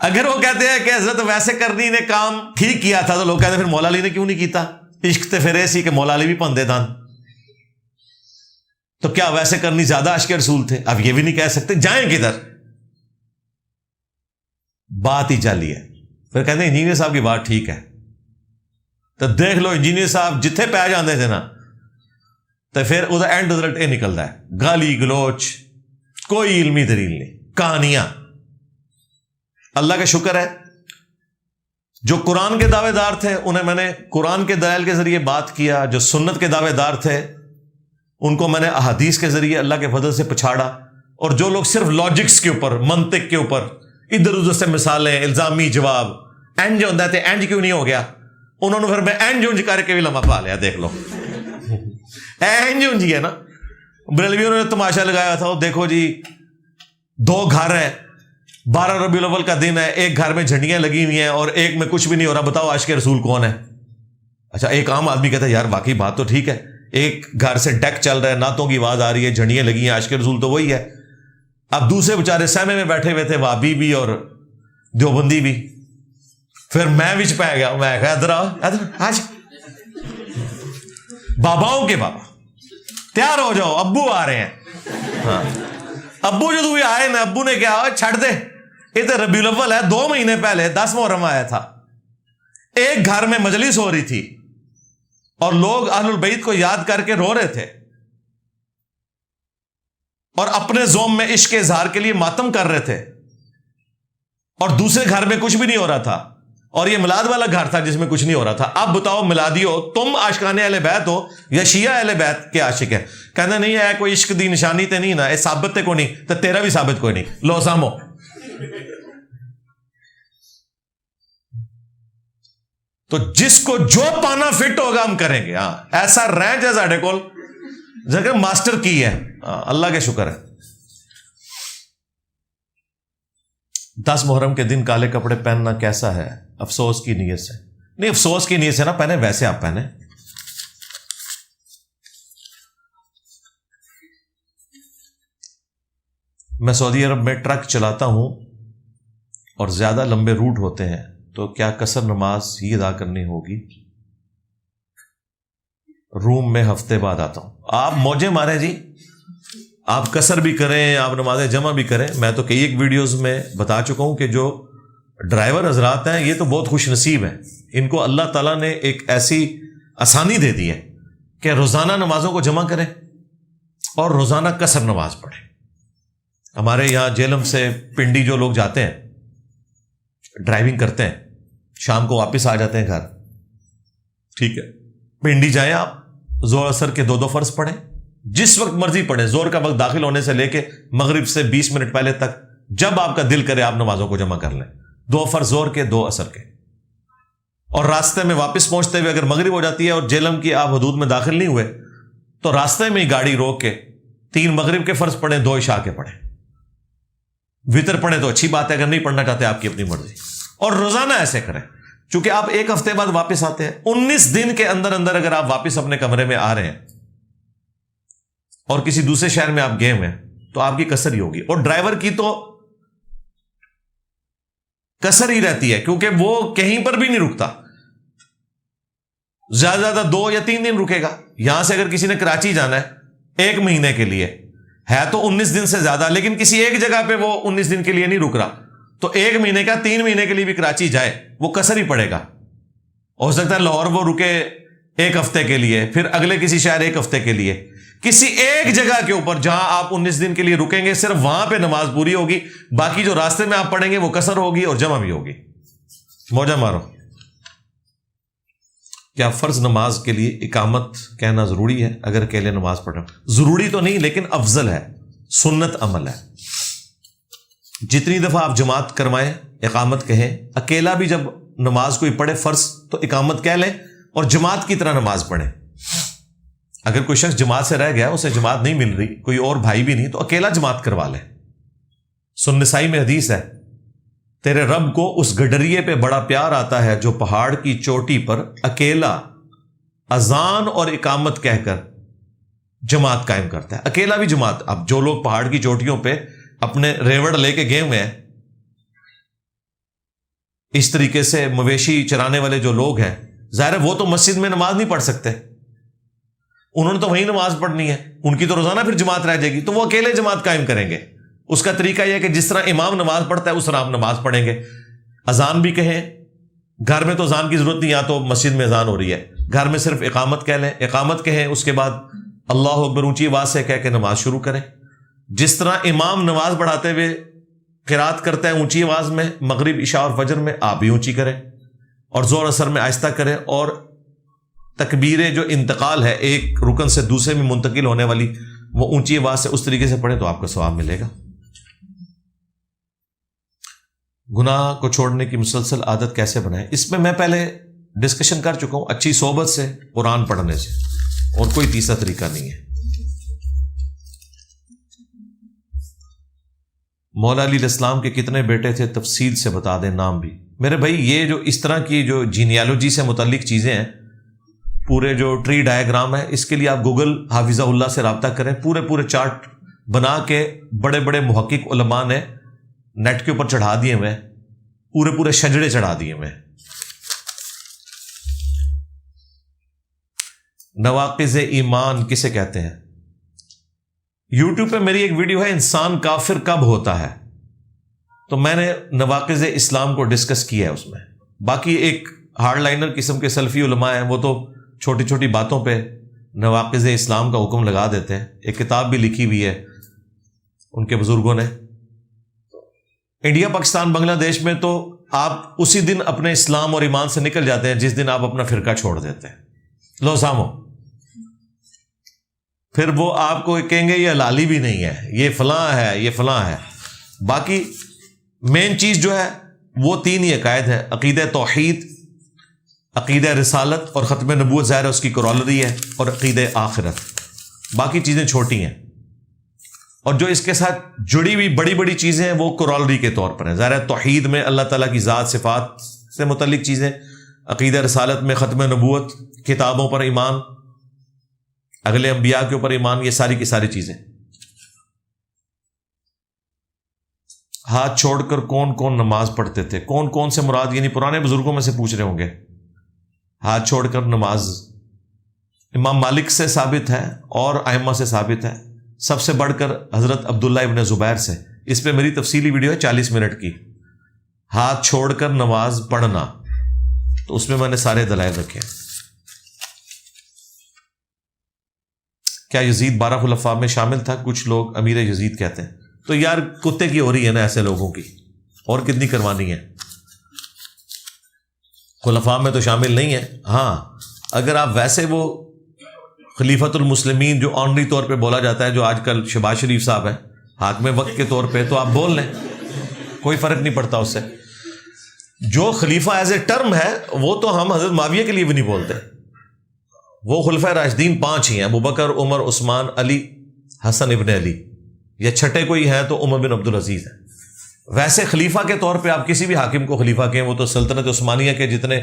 اگر وہ کہتے ہیں کہ حضرت ویسے کرنی نے کام ٹھیک کیا تھا تو لوگ کہتے ہیں پھر مولا علی نے کیوں نہیں کیتا؟ عشق تے پھر ایسی کہ مولا علی بھی پندے دان. تو کیا ویسے کرنی زیادہ عاشق رسول تھے؟ اب یہ بھی نہیں کہہ سکتے. جائیں کدھر؟ بات ہی جعلی ہے. پھر کہتے ہیں انجینئر صاحب کی بات ٹھیک ہے. تو دیکھ لو انجینئر صاحب جتھے پہ جاندے تھے نا تو پھر وہ اینڈ رزلٹ یہ نکلتا ہے گالی گلوچ، کوئی علمی دلیل نہیں، کہانیاں. اللہ کا شکر ہے جو قرآن کے دعوے دار تھے انہیں میں نے قرآن کے دلائل کے ذریعے بات کیا. جو سنت کے دعوے دار تھے ان کو میں نے احادیث کے ذریعے اللہ کے فضل سے پچھاڑا. اور جو لوگ صرف لاجکس کے اوپر، منطق کے اوپر ادھر ادھر سے مثالیں، الزامی جواب، انج ہوتا ہے انج کیوں نہیں ہو گیا؟ انہوں نے پھر میں انج انج کر کے بھی لمحہ پا لیا. دیکھ لو انج انج ہی ہے نا. بریلویوں نے تماشا لگایا تھا, دیکھو جی 2 گھر ہیں, 12 ربیع الاول کا دن ہے, ایک گھر میں جھنڈیاں لگی ہوئی ہیں اور ایک میں کچھ بھی نہیں ہو رہا, بتاؤ عاشق رسول کون ہے؟ اچھا ایک عام آدمی کہتا ہے یار واقعی بات تو ٹھیک ہے, ایک گھر سے ڈیک چل رہا ہے, نعتوں کی آواز آ رہی ہے, جھنڈیاں لگی ہیں, عاشق رسول تو وہی ہے. اب دوسرے بیچارے سہمے میں بیٹھے ہوئے تھے, وہابی بھی اور دیوبندی بھی. پھر میں وچ پہ گیا, میں کہا ادھر آؤ ادھر آج باباؤں کے بابا تیار ہو جاؤ, ابو آ رہے ہیں. ہاں ابو جو بھی آئے نا, ابو نے کیا چھڑ دے, یہ تو ربیع الاول ہے, 2 مہینے پہلے 10 محرم آیا تھا. ایک گھر میں مجلس ہو رہی تھی اور لوگ اہل البیت کو یاد کر کے رو رہے تھے اور اپنے زوم میں عشق کے اظہار کے لیے ماتم کر رہے تھے, اور دوسرے گھر میں کچھ بھی نہیں ہو رہا تھا, اور یہ میلاد والا گھر تھا جس میں کچھ نہیں ہو رہا تھا. اب بتاؤ میلادیو, تم عاشقان اہل بیت ہو یا شیعہ اہل بیت کے عاشق ہیں؟ کہنا نہیں ہے کوئی عشق دی نشانی تے نہیں نا, اے ثابت تے کوئی نہیں, تو تیرا بھی ثابت کوئی نہیں, لو سامو. تو جس کو جو پانا فٹ ہوگا ہم کریں گے. ہاں ایسا رینج ہے ساڈے کول جگہ ماسٹر کی ہے. اللہ کے شکر ہے. 10 محرم کے دن کالے کپڑے پہننا کیسا ہے؟ افسوس کی نیت سے نہیں, افسوس کی نیت سے نہ پہنے, ویسے آپ پہنے. میں سعودی عرب میں ٹرک چلاتا ہوں اور زیادہ لمبے روٹ ہوتے ہیں, تو کیا قصر نماز ہی ادا کرنی ہوگی؟ روم میں ہفتے بعد آتا ہوں. آپ موجے ماریں جی, آپ قصر بھی کریں, آپ نمازیں جمع بھی کریں. میں تو کئی ایک ویڈیوز میں بتا چکا ہوں کہ جو ڈرائیور حضرات ہیں یہ تو بہت خوش نصیب ہیں, ان کو اللہ تعالیٰ نے ایک ایسی آسانی دے دی ہے کہ روزانہ نمازوں کو جمع کریں اور روزانہ قصر نماز پڑھیں. ہمارے یہاں جیلم سے پنڈی جو لوگ جاتے ہیں, ڈرائیونگ کرتے ہیں, شام کو واپس آ جاتے ہیں گھر, ٹھیک ہے, پنڈی جائیں آپ, زور اثر کے 2 فرض پڑھیں, جس وقت مرضی پڑھیں, زور کا وقت داخل ہونے سے لے کے مغرب سے 20 منٹ پہلے تک, جب آپ کا دل کرے آپ نمازوں کو جمع کر لیں. 2 فرض زور کے, 2 اثر کے. اور راستے میں واپس پہنچتے ہوئے اگر مغرب ہو جاتی ہے اور جیلم کی آپ حدود میں داخل نہیں ہوئے, تو راستے میں ہی گاڑی روک کے 3 مغرب کے فرض پڑھیں, 2 عشاء کے پڑھیں. وطر پڑھیں تو اچھی بات ہے, اگر نہیں پڑھنا چاہتے آپ کی اپنی مرضی. اور روزانہ ایسے کریں, چونکہ آپ 1 ہفتے بعد واپس آتے ہیں. 19 دن کے اندر اندر اگر آپ واپس اپنے کمرے میں آ رہے ہیں اور کسی دوسرے شہر میں آپ گئے ہوئے ہیں, تو آپ کی قصر ہی ہوگی. اور ڈرائیور کی تو قصر ہی رہتی ہے, کیونکہ وہ کہیں پر بھی نہیں رکتا, زیادہ زیادہ 2 یا 3 دن رکے گا. یہاں سے اگر کسی نے کراچی جانا ہے 1 مہینے کے لیے, ہے تو 19 دن سے زیادہ, لیکن کسی ایک جگہ پہ وہ 19 دن کے لیے نہیں رک رہا, تو 1 مہینے کا 3 مہینے کے لیے بھی کراچی جائے, وہ قصر ہی پڑے گا. ہو سکتا ہے لاہور وہ رکے 1 ہفتے کے لیے, پھر اگلے کسی شہر 1 ہفتے کے لیے, کسی ایک جگہ کے اوپر جہاں آپ 19 دن کے لیے رکیں گے, صرف وہاں پہ نماز پوری ہوگی. باقی جو راستے میں آپ پڑھیں گے وہ قصر ہوگی اور جمع بھی ہوگی. موجہ مارو. کیا فرض نماز کے لیے اقامت کہنا ضروری ہے اگر اکیلے نماز پڑھ رہے ہیں؟ ضروری تو نہیں, لیکن افضل ہے, سنت عمل ہے. جتنی دفعہ آپ جماعت کروائیں اقامت کہیں. اکیلا بھی جب نماز کوئی پڑھے فرض تو اقامت کہہ لیں اور جماعت کی طرح نماز پڑھیں. اگر کوئی شخص جماعت سے رہ گیا, اسے جماعت نہیں مل رہی, کوئی اور بھائی بھی نہیں, تو اکیلا جماعت کروا لیں. سنن نسائی میں حدیث ہے, تیرے رب کو اس گڈریے پہ بڑا پیار آتا ہے جو پہاڑ کی چوٹی پر اکیلا اذان اور اقامت کہہ کر جماعت قائم کرتا ہے. اکیلا بھی جماعت. اب جو لوگ پہاڑ کی چوٹیوں پہ اپنے ریوڑ لے کے گئے ہوئے ہیں, اس طریقے سے مویشی چرانے والے جو لوگ ہیں, ظاہر ہے وہ تو مسجد میں نماز نہیں پڑھ سکتے, انہوں نے تو وہیں نماز پڑھنی ہے, ان کی تو روزانہ پھر جماعت رہ جائے گی, تو وہ اکیلے جماعت قائم کریں گے. اس کا طریقہ یہ ہے کہ جس طرح امام نماز پڑھتا ہے اس طرح آپ نماز پڑھیں گے. اذان بھی کہیں, گھر میں تو اذان کی ضرورت نہیں, یا تو مسجد میں اذان ہو رہی ہے, گھر میں صرف اقامت کہہ لیں, اقامت کہیں, اس کے بعد اللہ اکبر اونچی آواز سے کہہ کے نماز شروع کریں. جس طرح امام نماز پڑھاتے ہوئے قرات کرتا ہے اونچی آواز میں, مغرب عشاء اور فجر میں آپ بھی اونچی کریں, اور زور اثر میں آہستہ کریں. اور تکبیر جو انتقال ہے ایک رکن سے دوسرے میں منتقل ہونے والی, وہ اونچی آواز سے اس طریقے سے پڑھیں تو آپ کو ثواب ملے گا. گناہ کو چھوڑنے کی مسلسل عادت کیسے بنائیں؟ اس میں پہلے ڈسکشن کر چکا ہوں، اچھی صحبت سے، قرآن پڑھنے سے، اور کوئی تیسرا طریقہ نہیں ہے۔ مولا علی الاسلام کے کتنے بیٹے تھے تفصیل سے بتا دیں، نام بھی۔ میرے بھائی یہ جو اس طرح کی جو جینیالوجی سے متعلق چیزیں ہیں، پورے جو ٹری ڈائیگرام ہے، اس کے لیے آپ گوگل حافظہ اللہ سے رابطہ کریں، پورے چارٹ بنا کے بڑے بڑے محقق علماء نے نیٹ کے اوپر چڑھا دیے ہوئے، پورے شجرے چڑھا دیے ہوئے۔ نواقض ایمان کسے کہتے ہیں؟ یوٹیوب پہ میری ایک ویڈیو ہے، انسان کافر کب ہوتا ہے، تو میں نے نواقض اسلام کو ڈسکس کیا ہے اس میں۔ باقی ایک ہارڈ لائنر قسم کے سلفی علماء ہیں، وہ تو چھوٹی چھوٹی باتوں پہ نواقض اسلام کا حکم لگا دیتے ہیں۔ ایک کتاب بھی لکھی ہوئی ہے ان کے بزرگوں نے۔ انڈیا، پاکستان، بنگلہ دیش میں تو آپ اسی دن اپنے اسلام اور ایمان سے نکل جاتے ہیں جس دن آپ اپنا فرقہ چھوڑ دیتے ہیں۔ لو سامو، پھر وہ آپ کو کہیں گے یہ حلالی بھی نہیں ہے، یہ فلاں ہے، یہ فلاں ہے۔ باقی مین چیز جو ہے وہ تین ہی عقائد ہے: عقیدہ توحید، عقیدہ رسالت، اور ختم نبوت ظاہر ہے اس کی کرولری ہے، اور عقیدہ آخرت۔ باقی چیزیں چھوٹی ہیں، اور جو اس کے ساتھ جڑی ہوئی بڑی بڑی چیزیں ہیں وہ کرولری کے طور پر ہیں۔ ظاہر ہے توحید میں اللہ تعالیٰ کی ذات صفات سے متعلق چیزیں، عقیدہ رسالت میں ختم نبوت، کتابوں پر ایمان، اگلے انبیاء کے اوپر ایمان، یہ ساری کی ساری چیزیں۔ ہاتھ چھوڑ کر کون کون نماز پڑھتے تھے؟ کون کون سے مراد؟ یعنی پرانے بزرگوں میں سے پوچھ رہے ہوں گے۔ ہاتھ چھوڑ کر نماز امام مالک سے ثابت ہے اور ائمہ سے ثابت ہے، سب سے بڑھ کر حضرت عبداللہ ابن زبیر سے۔ اس پہ میری تفصیلی ویڈیو ہے 40 منٹ کی، ہاتھ چھوڑ کر نماز پڑھنا، تو اس میں نے سارے دلائل رکھے ہیں۔ کیا یزید 12 خلفاء میں شامل تھا؟ کچھ لوگ امیر یزید کہتے ہیں۔ تو یار کتے کی ہو رہی ہے نا ایسے لوگوں کی، اور کتنی کروانی ہے؟ خلفاء میں تو شامل نہیں ہے۔ ہاں اگر آپ ویسے وہ خلیفۃ المسلمین جو آنری طور پہ بولا جاتا ہے، جو آج کل شہباز شریف صاحب ہیں حاکم وقت کے طور پہ، تو آپ بول لیں، کوئی فرق نہیں پڑتا اس سے۔ جو خلیفہ ایز اے ٹرم ہے وہ تو ہم حضرت معاویہ کے لیے بھی نہیں بولتے۔ وہ خلفۂ راشدین 5 ہی ہیں: ابو بکر، عمر، عثمان، علی، حسن ابن علی، یا چھٹے کوئی ہے تو عمر بن عبدالعزیز ہے۔ ویسے خلیفہ کے طور پہ آپ کسی بھی حاکم کو خلیفہ کہیں، وہ تو سلطنت عثمانیہ کے جتنے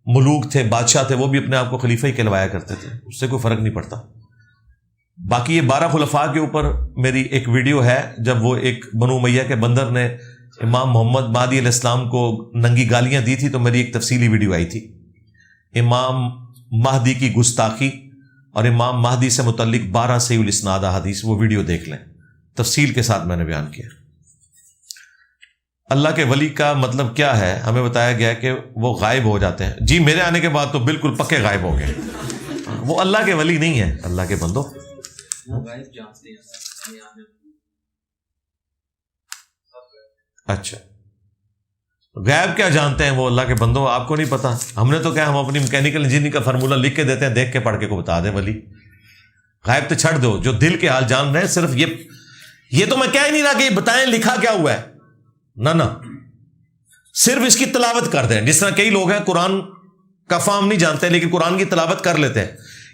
ملوک تھے، بادشاہ تھے، وہ بھی اپنے آپ کو خلیفہ ہی کہلوایا کرتے تھے، اس سے کوئی فرق نہیں پڑتا۔ باقی یہ 12 خلفاء کے اوپر میری ایک ویڈیو ہے، جب وہ ایک بنو امیہ کے بندر نے امام محمد مہدی علیہ السلام کو ننگی گالیاں دی تھی، تو میری ایک تفصیلی ویڈیو آئی تھی، امام مہدی کی گستاخی اور امام مہدی سے متعلق 12 صحیح الاسناد احادیث، وہ ویڈیو دیکھ لیں، تفصیل کے ساتھ میں نے بیان کیا۔ اللہ کے ولی کا مطلب کیا ہے؟ ہمیں بتایا گیا کہ وہ غائب ہو جاتے ہیں۔ جی میرے آنے کے بعد تو بالکل پکے غائب ہو گئے، وہ اللہ کے ولی نہیں ہے، اللہ کے بندو۔ اچھا، غیب کیا جانتے ہیں وہ اللہ کے بندو؟ آپ کو نہیں پتا؟ ہم نے تو کیا، ہم اپنی میکینیکل انجینئرنگ کا فارمولہ لکھ کے دیتے ہیں، دیکھ کے پڑھ کے کو بتا دیں ولی۔ غیب تو چھڑ دو، جو دل کے حال جان رہے ہیں، صرف یہ تو میں کہہ ہی نہیں رہا کہ یہ بتائیں لکھا کیا ہوا ہے، نہ صرف اس کی تلاوت کر دیں۔ جس طرح کئی لوگ ہیں قرآن کا فہم نہیں جانتے لیکن قرآن کی تلاوت کر لیتے ہیں،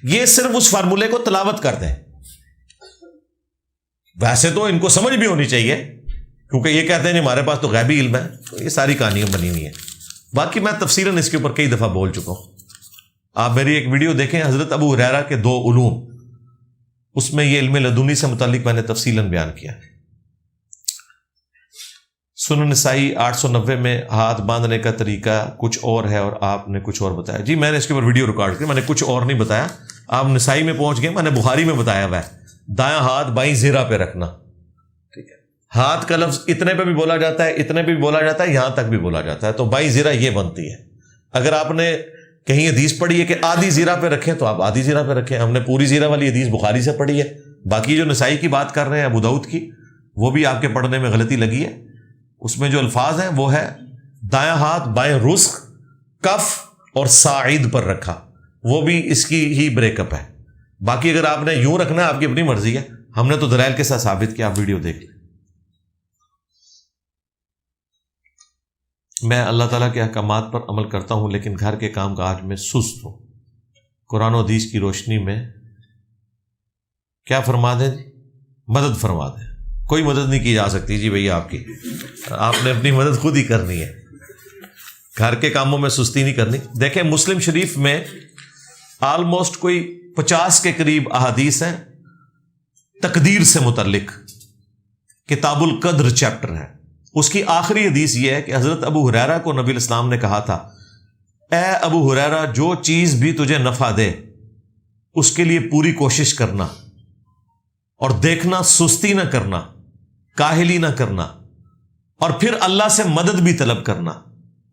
یہ صرف اس فارمولے کو تلاوت کر دیں۔ ویسے تو ان کو سمجھ بھی ہونی چاہیے، کیونکہ یہ کہتے ہیں ہمارے پاس تو غیبی علم ہے، تو یہ ساری کہانیاں بنی ہوئی ہیں۔ باقی میں تفصیلاً اس کے اوپر کئی دفعہ بول چکا ہوں، آپ میری ایک ویڈیو دیکھیں حضرت ابو ہریرہ کے 2 علوم، اس میں یہ علم لدنی سے متعلق میں نے تفصیلاً بیان کیا۔ سنن نسائی 890 میں ہاتھ باندھنے کا طریقہ کچھ اور ہے اور آپ نے کچھ اور بتایا۔ جی میں نے اس کے اوپر ویڈیو ریکارڈ کی، میں نے کچھ اور نہیں بتایا، آپ نسائی میں پہنچ گئے، میں نے بخاری میں بتایا ہوا ہے، دایاں ہاتھ بائیں زیرہ پہ رکھنا، ٹھیک ہے؟ ہاتھ کا لفظ اتنے پہ بھی بولا جاتا ہے، اتنے پہ بھی بولا جاتا ہے، یہاں تک بھی بولا جاتا ہے، تو بائیں زیرہ یہ بنتی ہے۔ اگر آپ نے کہیں حدیث پڑھی ہے کہ آدھی زیرہ پہ رکھیں تو آپ آدھی زیرہ پہ رکھیں، ہم نے پوری زیرہ والی حدیث بخاری سے پڑھی ہے۔ باقی جو نسائی کی بات کر رہے ہیں ابو داؤد کی، وہ بھی آپ کے پڑھنے میں غلطی لگی ہے، اس میں جو الفاظ ہیں وہ ہے دایاں ہاتھ بائیں رزق، کف اور ساعد پر رکھا، وہ بھی اس کی ہی بریک اپ ہے۔ باقی اگر آپ نے یوں رکھنا ہے آپ کی اپنی مرضی ہے، ہم نے تو دلائل کے ساتھ ثابت کیا، آپ ویڈیو دیکھ لیں۔ میں اللہ تعالیٰ کے احکامات پر عمل کرتا ہوں لیکن گھر کے کام کاج میں سست ہوں، قرآن و حدیث کی روشنی میں کیا فرما دیں جی؟ مدد فرما دیں۔ کوئی مدد نہیں کی جا سکتی جی بھئی آپ کی، آپ نے اپنی مدد خود ہی کرنی ہے، گھر کے کاموں میں سستی نہیں کرنی۔ دیکھیں مسلم شریف میں آلموسٹ کوئی 50 کے قریب احادیث ہیں تقدیر سے متعلق، کتاب القدر چیپٹر ہے، اس کی آخری حدیث یہ ہے کہ حضرت ابو ہریرہ کو نبی الاسلام نے کہا تھا، اے ابو ہریرہ جو چیز بھی تجھے نفع دے اس کے لیے پوری کوشش کرنا، اور دیکھنا سستی نہ کرنا، کاہلی نہ کرنا، اور پھر اللہ سے مدد بھی طلب کرنا۔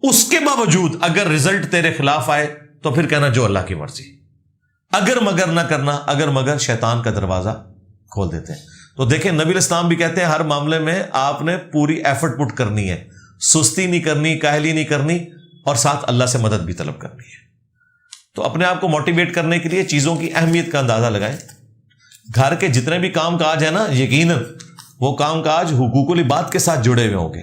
اس کے باوجود اگر رزلٹ تیرے خلاف آئے تو پھر کہنا جو اللہ کی مرضی، اگر مگر نہ کرنا، اگر مگر شیطان کا دروازہ کھول دیتے ہیں۔ تو دیکھیں نبی الاسلام بھی کہتے ہیں ہر معاملے میں آپ نے پوری ایفرٹ پٹ کرنی ہے، سستی نہیں کرنی، کاہلی نہیں کرنی، اور ساتھ اللہ سے مدد بھی طلب کرنی ہے۔ تو اپنے آپ کو موٹیویٹ کرنے کے لیے چیزوں کی اہمیت کا اندازہ لگائیں۔ گھر کے جتنے بھی کام کاج ہیں نا، یقیناً وہ کام کاج حقوق العباد کے ساتھ جڑے ہوئے ہوں گے،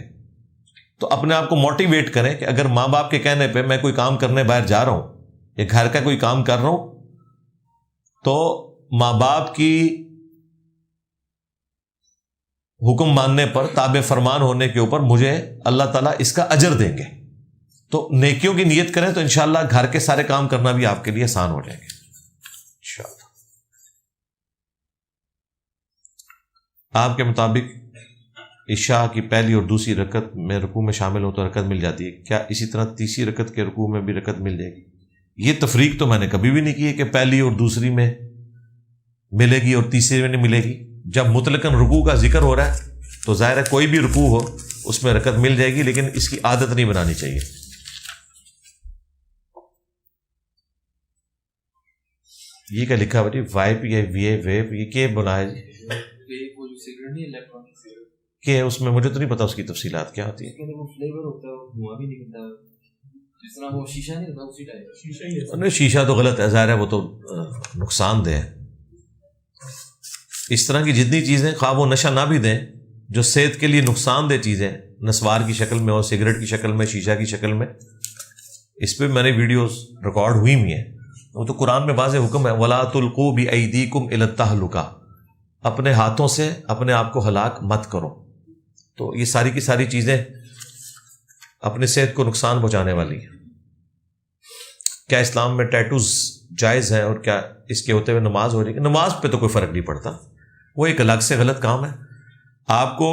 تو اپنے آپ کو موٹیویٹ کریں کہ اگر ماں باپ کے کہنے پہ میں کوئی کام کرنے باہر جا رہا ہوں یا گھر کا کوئی کام کر رہا ہوں تو ماں باپ کی حکم ماننے پر تابع فرمان ہونے کے اوپر مجھے اللہ تعالیٰ اس کا اجر دیں گے۔ تو نیکیوں کی نیت کریں تو انشاءاللہ گھر کے سارے کام کرنا بھی آپ کے لیے آسان ہو جائیں گے انشاءاللہ۔ آپ کے مطابق عشاء کی پہلی اور دوسری رکعت میں رکوع میں شامل ہو تو رکعت مل جاتی ہے، کیا اسی طرح تیسری رکعت کے رکوع میں بھی رکعت مل جائے گی؟ یہ تفریق تو میں نے کبھی بھی نہیں کی ہے کہ پہلی اور دوسری میں ملے گی اور تیسری میں نہیں ملے گی۔ جب مطلقاً رکوع کا ذکر ہو رہا ہے تو ظاہر ہے کوئی بھی رکوع ہو اس میں رکعت مل جائے گی، لیکن اس کی عادت نہیں بنانی چاہیے۔ یہ کیا لکھا ہے جی؟ وائپ یا ویپ یہ کیا بنا ہے جی؟ کہ اس میں مجھے تو نہیں پتا اس کی تفصیلات کیا ہوتی ہیں۔ نہیں شیشہ تو غلط ہے، ظاہر ہے وہ تو نقصان دہ ہے۔ اس طرح کی جتنی چیزیں خواہ وہ نشہ نہ بھی دیں، جو صحت کے لیے نقصان دہ چیزیں نسوار کی شکل میں اور سگریٹ کی شکل میں، شیشہ کی شکل میں، اس پہ میں نے ویڈیوز ریکارڈ ہوئی بھی ہیں۔ وہ تو قرآن میں واضح حکم ہے وَلَا تُلْقُوا بِأَيْدِيكُمْ إِلَى التَّهْلُكَةِ، اپنے ہاتھوں سے اپنے آپ کو ہلاک مت کرو۔ تو یہ ساری کی ساری چیزیں اپنی صحت کو نقصان پہنچانے والی ہیں۔ کیا اسلام میں ٹیٹوز جائز ہیں اور کیا اس کے ہوتے ہوئے نماز ہو جائے گی؟ نماز پہ تو کوئی فرق نہیں پڑتا، وہ ایک الگ سے غلط کام ہے۔ آپ کو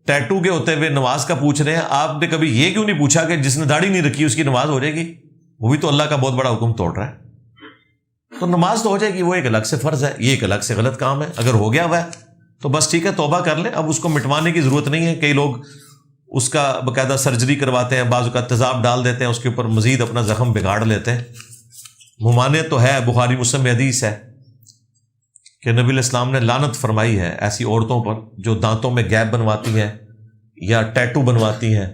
ٹیٹو کے ہوتے ہوئے نماز کا پوچھ رہے ہیں، آپ نے کبھی یہ کیوں نہیں پوچھا کہ جس نے داڑھی نہیں رکھی اس کی نماز ہو جائے گی؟ وہ بھی تو اللہ کا بہت بڑا حکم توڑ رہا ہے۔ تو نماز تو ہو جائے گی، وہ ایک الگ سے فرض ہے، یہ ایک الگ سے غلط کام ہے۔ اگر ہو گیا ہوا ہے تو بس ٹھیک ہے، توبہ کر لیں، اب اس کو مٹوانے کی ضرورت نہیں ہے۔ کئی لوگ اس کا باقاعدہ سرجری کرواتے ہیں، بعض کا تیزاب ڈال دیتے ہیں، اس کے اوپر مزید اپنا زخم بگاڑ لیتے ہیں۔ ممانعت تو ہے، بخاری مسلم میں حدیث ہے کہ نبی علیہ السلام نے لعنت فرمائی ہے ایسی عورتوں پر جو دانتوں میں گیپ بنواتی ہیں یا ٹیٹو بنواتی ہیں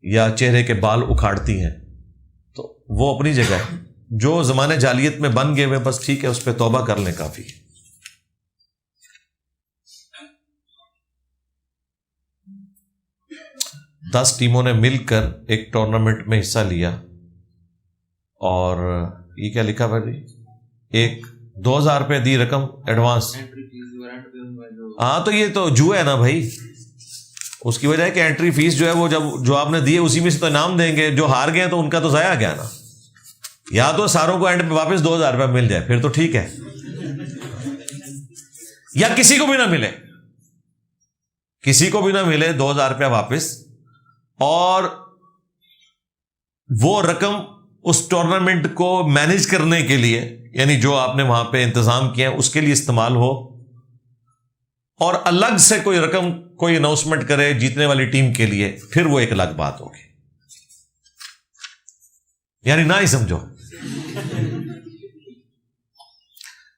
یا چہرے کے بال اکھاڑتی ہیں۔ تو وہ اپنی جگہ ہے، جو زمانے جاہلیت میں بن گئے ہوئے بس ٹھیک ہے، اس پہ توبہ کر لیں، کافی ہے۔ 10 ٹیموں نے مل کر ایک ٹورنامنٹ میں حصہ لیا اور یہ کیا لکھا ہوا جی؟ ایک 2000 روپے دی رقم ایڈوانس۔ ہاں تو یہ تو جو ہے نا بھائی، اس کی وجہ ہے کہ انٹری فیس جو ہے وہ جو آپ نے دی ہے اسی میں سے تو انعام دیں گے، جو ہار گئے تو ان کا تو ضائع گیا نا۔ یا تو ساروں کو اینڈ پہ واپس 2000 روپے مل جائے پھر تو ٹھیک ہے، یا کسی کو بھی نہ ملے، کسی کو بھی نہ ملے 2000 روپیہ واپس، اور وہ رقم اس ٹورنامنٹ کو مینیج کرنے کے لیے، یعنی جو آپ نے وہاں پہ انتظام کیا اس کے لیے استعمال ہو، اور الگ سے کوئی رقم کوئی اناؤنسمنٹ کرے جیتنے والی ٹیم کے لیے، پھر وہ ایک الگ بات ہوگی۔ یعنی نہ ہی سمجھو۔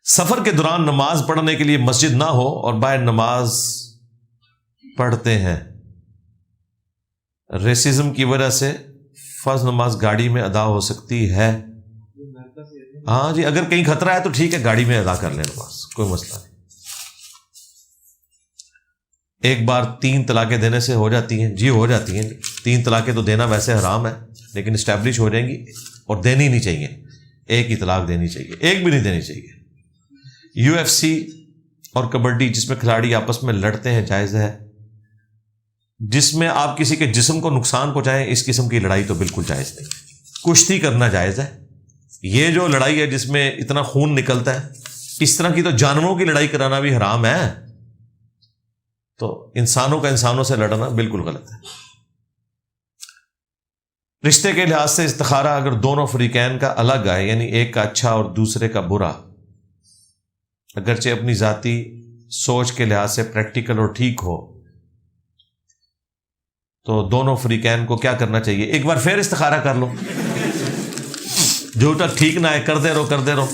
سفر کے دوران نماز پڑھنے کے لیے مسجد نہ ہو اور باہر نماز پڑھتے ہیں، ریسزم کی وجہ سے فرض نماز گاڑی میں ادا ہو سکتی ہے؟ ہاں جی، اگر کہیں خطرہ ہے تو ٹھیک ہے، گاڑی میں ادا کر لیں نماز، کوئی مسئلہ نہیں۔ ایک بار 3 طلاقیں دینے سے ہو جاتی ہیں؟ جی ہو جاتی ہیں۔ 3 طلاقیں تو دینا ویسے حرام ہے، لیکن اسٹیبلش ہو جائیں گی اور دینی نہیں چاہیے، ایک ہی طلاق دینی چاہیے، ایک بھی نہیں دینی چاہیے۔ UFC اور کبڈی جس میں کھلاڑی آپس میں لڑتے ہیں جائز ہے، جس میں آپ کسی کے جسم کو نقصان پہنچائیں اس قسم کی لڑائی تو بالکل جائز نہیں۔ کشتی کرنا جائز ہے، یہ جو لڑائی ہے جس میں اتنا خون نکلتا ہے، اس طرح کی تو جانوروں کی لڑائی کرانا بھی حرام ہے، تو انسانوں کا انسانوں سے لڑنا بالکل غلط ہے۔ رشتے کے لحاظ سے استخارہ اگر دونوں فریقین کا الگ آئے، یعنی ایک کا اچھا اور دوسرے کا برا، اگرچہ اپنی ذاتی سوچ کے لحاظ سے پریکٹیکل اور ٹھیک ہو، تو دونوں فریقین کو کیا کرنا چاہیے؟ ایک بار پھر استخارہ کر لو، جو تک ٹھیک نہ آئے کرتے رہو۔